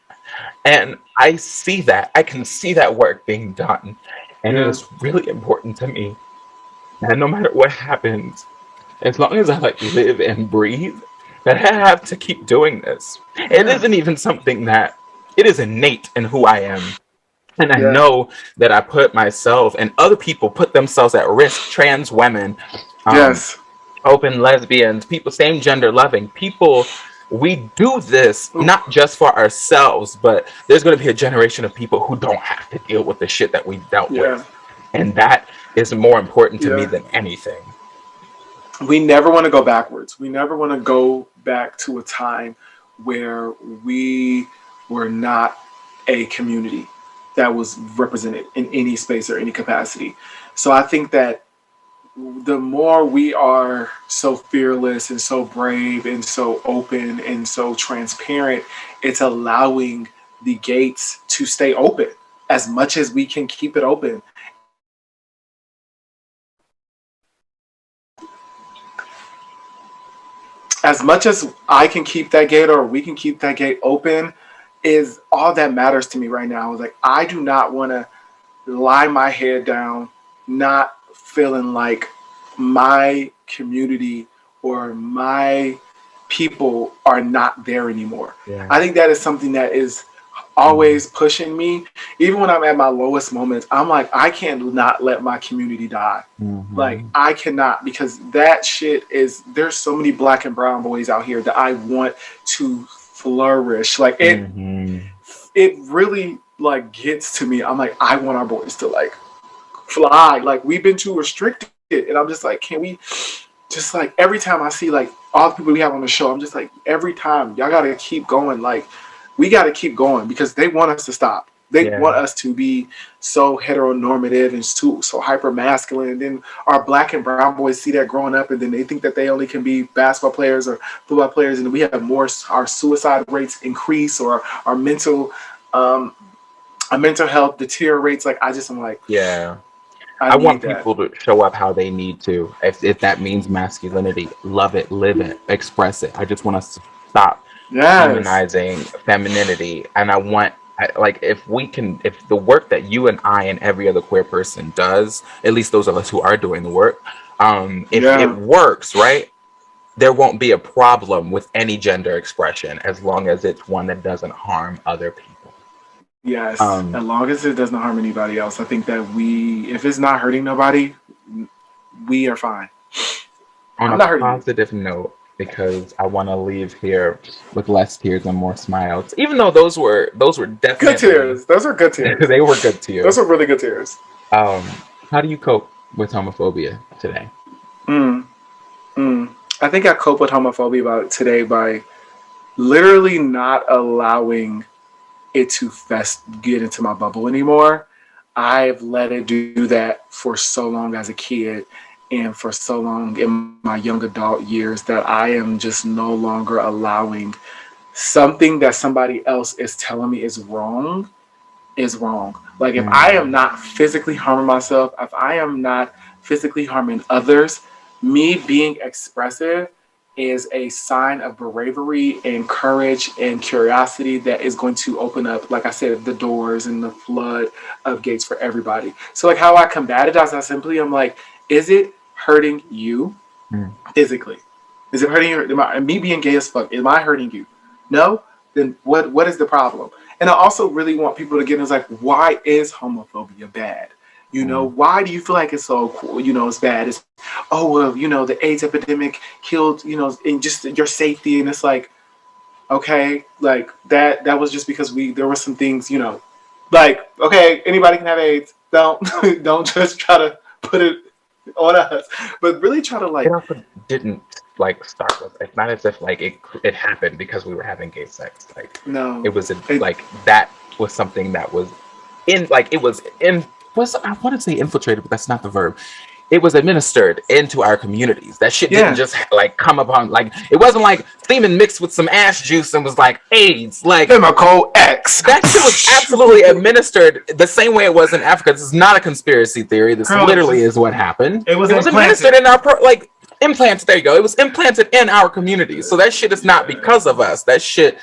Speaker 3: and I see that. I can see that work being done, and it
Speaker 4: Yeah.
Speaker 3: is really important to me. And no matter what happens, as long as I like live and breathe, that I have to keep doing this. It
Speaker 4: Yeah.
Speaker 3: isn't even something that it is innate in who I am. And I
Speaker 4: Yeah.
Speaker 3: know that I put myself and other people put themselves at risk. Trans women, um,
Speaker 4: Yes.
Speaker 3: open lesbians, people, same gender loving people. We do this not just for ourselves, but there's going to be a generation of people who don't have to deal with the shit that we dealt
Speaker 4: Yeah.
Speaker 3: with. And that is more important to me
Speaker 4: Yeah.
Speaker 3: than anything.
Speaker 4: We never want to go backwards. We never want to go back to a time where we were not a community that was represented in any space or any capacity. So I think that the more we are so fearless and so brave and so open and so transparent, it's allowing the gates to stay open as much as we can keep it open. As much as I can keep that gate or we can keep that gate open is all that matters to me right now. Like I do not want to lie my head down, not feeling like my community or my people are not there anymore.
Speaker 3: Yeah.
Speaker 4: I think that is something that is always pushing me. Even when I'm at my lowest moments, I'm like, I can't not let my community die. Like I cannot, because that shit is, there's so many black and brown boys out here that I want to flourish. Like it really like gets to me. I'm like, I want our boys to like fly. Like we've been too restricted. And I'm just like, can we just like every time I see like all the people we have on the show, I'm just like, every time y'all gotta keep going. Like we gotta keep going because they want us to stop. They want us to be so heteronormative and so hyper masculine. And then our black and brown boys see that growing up, and then they think that they only can be basketball players or football players, and we have more. Our suicide rates increase, or our mental health deteriorates. Like I'm like,
Speaker 3: Yeah. I
Speaker 4: I
Speaker 3: want
Speaker 4: need that.
Speaker 3: people to show up how they need to. If that means masculinity, love it, live it, express it. I just want us to stop
Speaker 4: Yes.
Speaker 3: demonizing femininity. And like if we can, if the work that you and I and every other queer person does, at least those of us who are doing the work, if it works, right, there won't be a problem with any gender expression as long as it's one that doesn't harm other people.
Speaker 4: Yes, as long as it doesn't harm anybody else. I think that if it's not hurting nobody, we are fine.
Speaker 3: On
Speaker 4: I'm not
Speaker 3: a
Speaker 4: hurting you.
Speaker 3: positive note, because I want to leave here with less tears and more smiles. Even though those were definitely
Speaker 4: Good tears. Those are good tears.
Speaker 3: they were good tears.
Speaker 4: Those are really good tears.
Speaker 3: How do you cope with homophobia today?
Speaker 4: I think I cope with homophobia today by literally not allowing it to get into my bubble anymore. I've let it do that for so long as a kid and for so long in my young adult years that I am just no longer allowing something that somebody else is telling me is wrong. Like if I am not physically harming myself, if I am not physically harming others, me being expressive is a sign of bravery and courage and curiosity that is going to open up, like I said, the doors and the flood of gates for everybody. So like how I combat it, I'm like, is it hurting you physically? Is it hurting you? Me being gay as fuck, am I hurting you? No? Then what is the problem? And I also really want people to get in, like, why is homophobia bad? You know, why do you feel like it's so cool? You know, it's bad. It's, oh, well, you know, the AIDS epidemic killed, you know, in just your safety. And it's like, okay, like that was just because there were some things, you know, like, okay, anybody can have AIDS. Don't just try to put it on us, but really try to like.
Speaker 3: It also didn't like start with. It's not as if like it happened because we were having gay sex. Like
Speaker 4: No,
Speaker 3: it was like that was something that was in like it was in. I want to say infiltrated, but that's not the verb. It was administered into our communities. That shit didn't just like come upon, like it wasn't like semen mixed with some ash juice and was like AIDS. Like
Speaker 4: Chemical X.
Speaker 3: That shit was absolutely administered the same way it was in Africa. This is not a conspiracy theory. This literally is what happened.
Speaker 4: It was
Speaker 3: administered in our implanted. There you go. It was implanted in our communities. So that shit is not because of us. That shit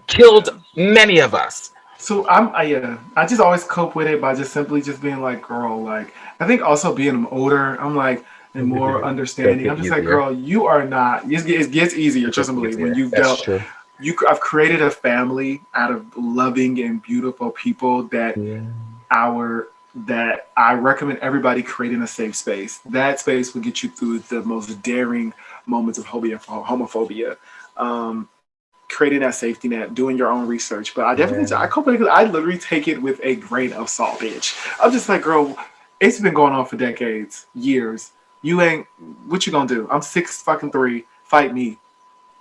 Speaker 3: killed many of us.
Speaker 4: So I just always cope with it by just simply just being like, girl, like I think also being older, I'm like, and more understanding. I'm just like,
Speaker 3: Easier.
Speaker 4: girl, you are not. It gets easier. Trust and believe. When
Speaker 3: Easier.
Speaker 4: you've
Speaker 3: That's
Speaker 4: dealt,
Speaker 3: true.
Speaker 4: I've created a family out of loving and beautiful people
Speaker 3: Yeah.
Speaker 4: that I recommend everybody creating a safe space. That space will get you through the most daring moments of homophobia. Um, Creating that safety net, doing your own research. But I definitely,
Speaker 3: Yeah.
Speaker 4: I literally take it with a grain of salt, bitch. I'm just like, girl, it's been going on for decades, years. You ain't, what you gonna do? I'm 6'3". Fight me,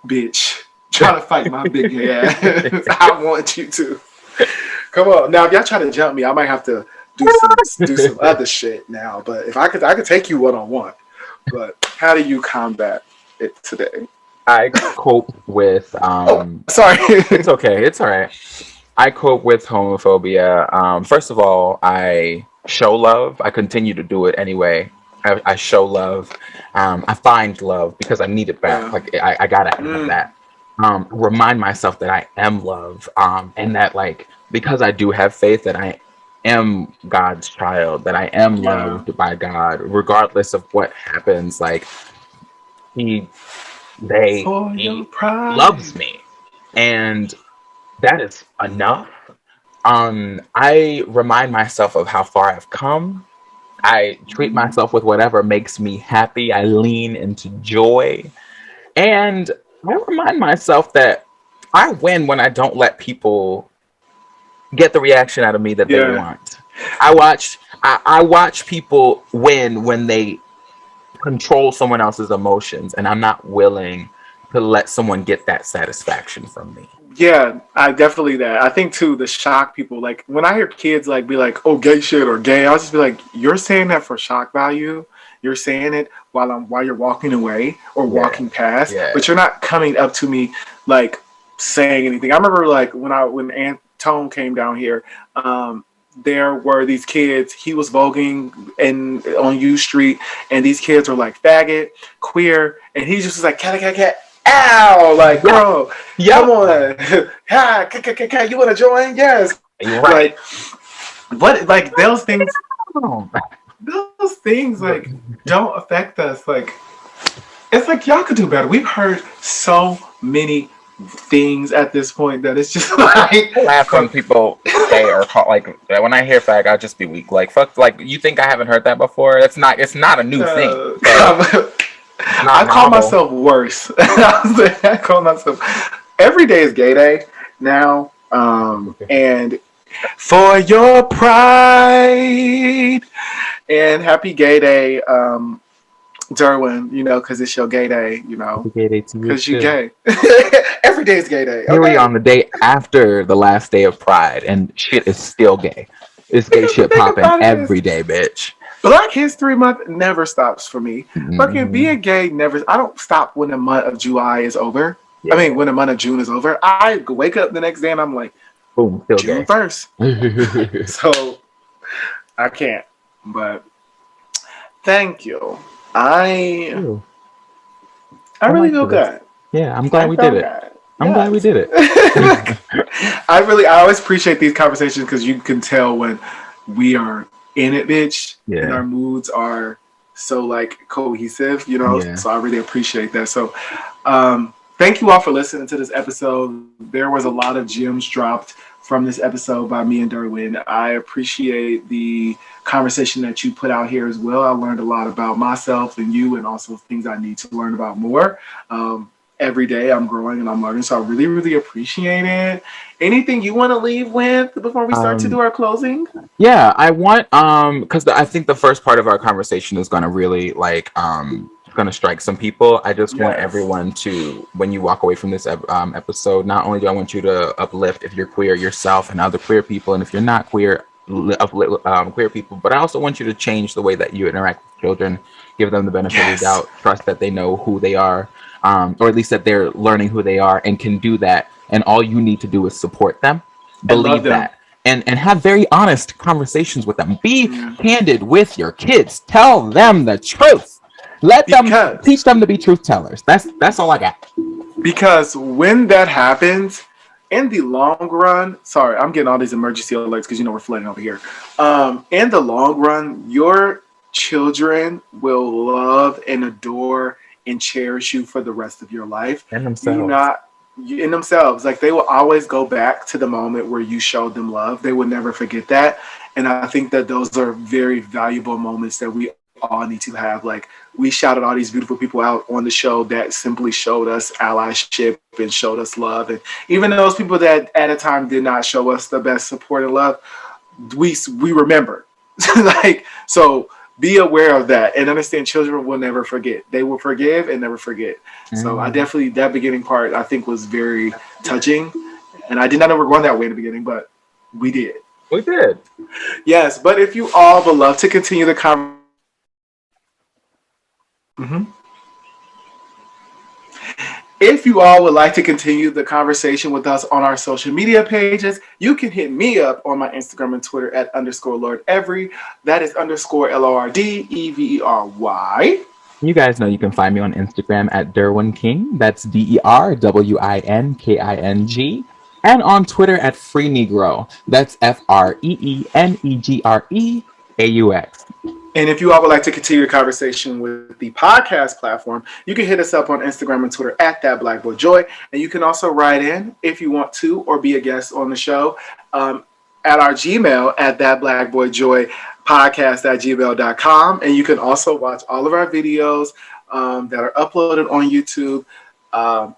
Speaker 4: bitch. Try to fight my big ass. I want you to. Come on. Now, if y'all try to jump me, I might have to do some other shit now. But if I could take you one on one. But how do you combat it today?
Speaker 3: I cope with
Speaker 4: Sorry.
Speaker 3: it's okay, it's all right. I cope with homophobia. First of all, I show love. I continue to do it anyway. I show love. I find love because I need it back. Like I gotta have that. Remind myself that I am love. And that like because I do have faith that I am God's child, that I am
Speaker 4: Yeah.
Speaker 3: loved by God, regardless of what happens. Like he
Speaker 4: For your
Speaker 3: he
Speaker 4: pride.
Speaker 3: loves me. And that is enough. I remind myself of how far I've come. I treat myself with whatever makes me happy. I lean into joy. And I remind myself that I win when I don't let people get the reaction out of me that they
Speaker 4: Yeah.
Speaker 3: want. I watch people win when they control someone else's emotions, and I'm not willing to let someone get that satisfaction from me.
Speaker 4: Yeah, I definitely that. I think too the shock people like when I hear kids like be like, "Oh, gay shit" or "gay," I'll just be like, "You're saying that for shock value. You're saying it while you're walking away or
Speaker 3: Yeah,
Speaker 4: walking past,
Speaker 3: yeah.
Speaker 4: but you're not coming up to me like saying anything." I remember like when Antone came down here, there were these kids. He was voguing in on U Street, and these kids were like faggot, queer, and he just was like cat cat cat. Ow! Like,
Speaker 3: Yeah.
Speaker 4: bro,
Speaker 3: Yep.
Speaker 4: come on. Hi, you want to join? Yes.
Speaker 3: You're right.
Speaker 4: Like, what? Like those things like don't affect us. Like, it's like y'all could do better. We've heard so many things at this point that it's just like
Speaker 3: I laugh when people say or call like when I hear fag, I'll just be weak. Like fuck, like you think I haven't heard that before? It's not a new thing. So,
Speaker 4: I call myself worse. I call myself every day is gay day now. And for your pride and happy gay day, Derwin, because it's your gay day, because you gay. Every day is gay day.
Speaker 3: Here we
Speaker 4: Okay?
Speaker 3: on the day after the last day of Pride, and shit is still gay. It's gay shit
Speaker 4: Think
Speaker 3: popping
Speaker 4: about it,
Speaker 3: every day, bitch.
Speaker 4: Black History Month never stops for me.
Speaker 3: Mhm.
Speaker 4: Fucking being gay never. I don't stop when the month of July is over.
Speaker 3: Yeah.
Speaker 4: I mean, when the month of June is over, I wake up the next day and I'm like,
Speaker 3: Boom, still
Speaker 4: June
Speaker 3: gay.
Speaker 4: 1st. So I can't. But thank you. I really feel good.
Speaker 3: Yeah, I'm glad we did it. I'm glad we did it.
Speaker 4: I always appreciate these conversations because you can tell when we are in it, bitch, and our moods are so like cohesive,
Speaker 3: Yeah.
Speaker 4: So I really appreciate that. So thank you all for listening to this episode. There was a lot of gems dropped from this episode by me and Derwin. I appreciate the conversation that you put out here as well. I learned a lot about myself and you, and also things I need to learn about more. Every day I'm growing and I'm learning, so I really, really appreciate it. Anything you want to leave with before we start to do our closing?
Speaker 3: Yeah, I want because I think the first part of our conversation is going to really going to strike some people. I just want everyone to, when you walk away from this episode, not only do I want you to uplift if you're queer yourself and other queer people, and if you're not queer, uplift queer people, but I also want you to change the way that you interact with children, give them the benefit of the doubt, trust that they know who they are, or at least that they're learning who they are and can do that. And all you need to do is support them, believe that, and have very honest conversations with them. Be candid with your kids. Tell them the truth. Let them teach them to be truth tellers. That's all I got.
Speaker 4: Because when that happens, in the long run, sorry, I'm getting all these emergency alerts because we're flooding over here. In the long run, your children will love and adore and cherish you for the rest of your life.
Speaker 3: And
Speaker 4: Do
Speaker 3: themselves.
Speaker 4: not in themselves. Like, they will always go back to the moment where you showed them love. They will never forget that. And I think that those are very valuable moments that we all need to have. Like, we shouted all these beautiful people out on the show that simply showed us allyship and showed us love. And even those people that at a time did not show us the best support and love, we remember. Like, so be aware of that and understand children will never forget. They will forgive and never forget. So I definitely, that beginning part I think was very touching. And I did not know we were going that way in the beginning, but we did.
Speaker 3: We did.
Speaker 4: Yes, but if you all would love to continue the conversation. If you all would like to continue the conversation with us on our social media pages, you can hit me up on my Instagram and Twitter at _LordEvery. That is _LORDEVERY.
Speaker 3: You guys know you can find me on Instagram at Derwin King. That's DERWINKING. And on Twitter at Free Negro. That's FREENEGREAUX.
Speaker 4: And if you all would like to continue the conversation with the podcast platform, you can hit us up on Instagram and Twitter at @BlackBoyJoy. And you can also write in if you want to or be a guest on the show at our Gmail at thatblackboyjoypodcast@gmail.com. And you can also watch all of our videos that are uploaded on YouTube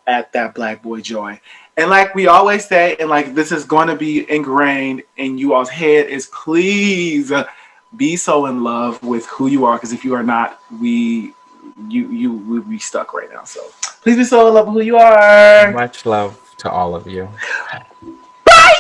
Speaker 4: at thatblackboyjoy. And like we always say, and like this is going to be ingrained in you all's head, is please be so in love with who you are, because if you are not, we would be stuck right now. So please be so in love with who you are.
Speaker 3: Much love to all of you.
Speaker 4: Bye.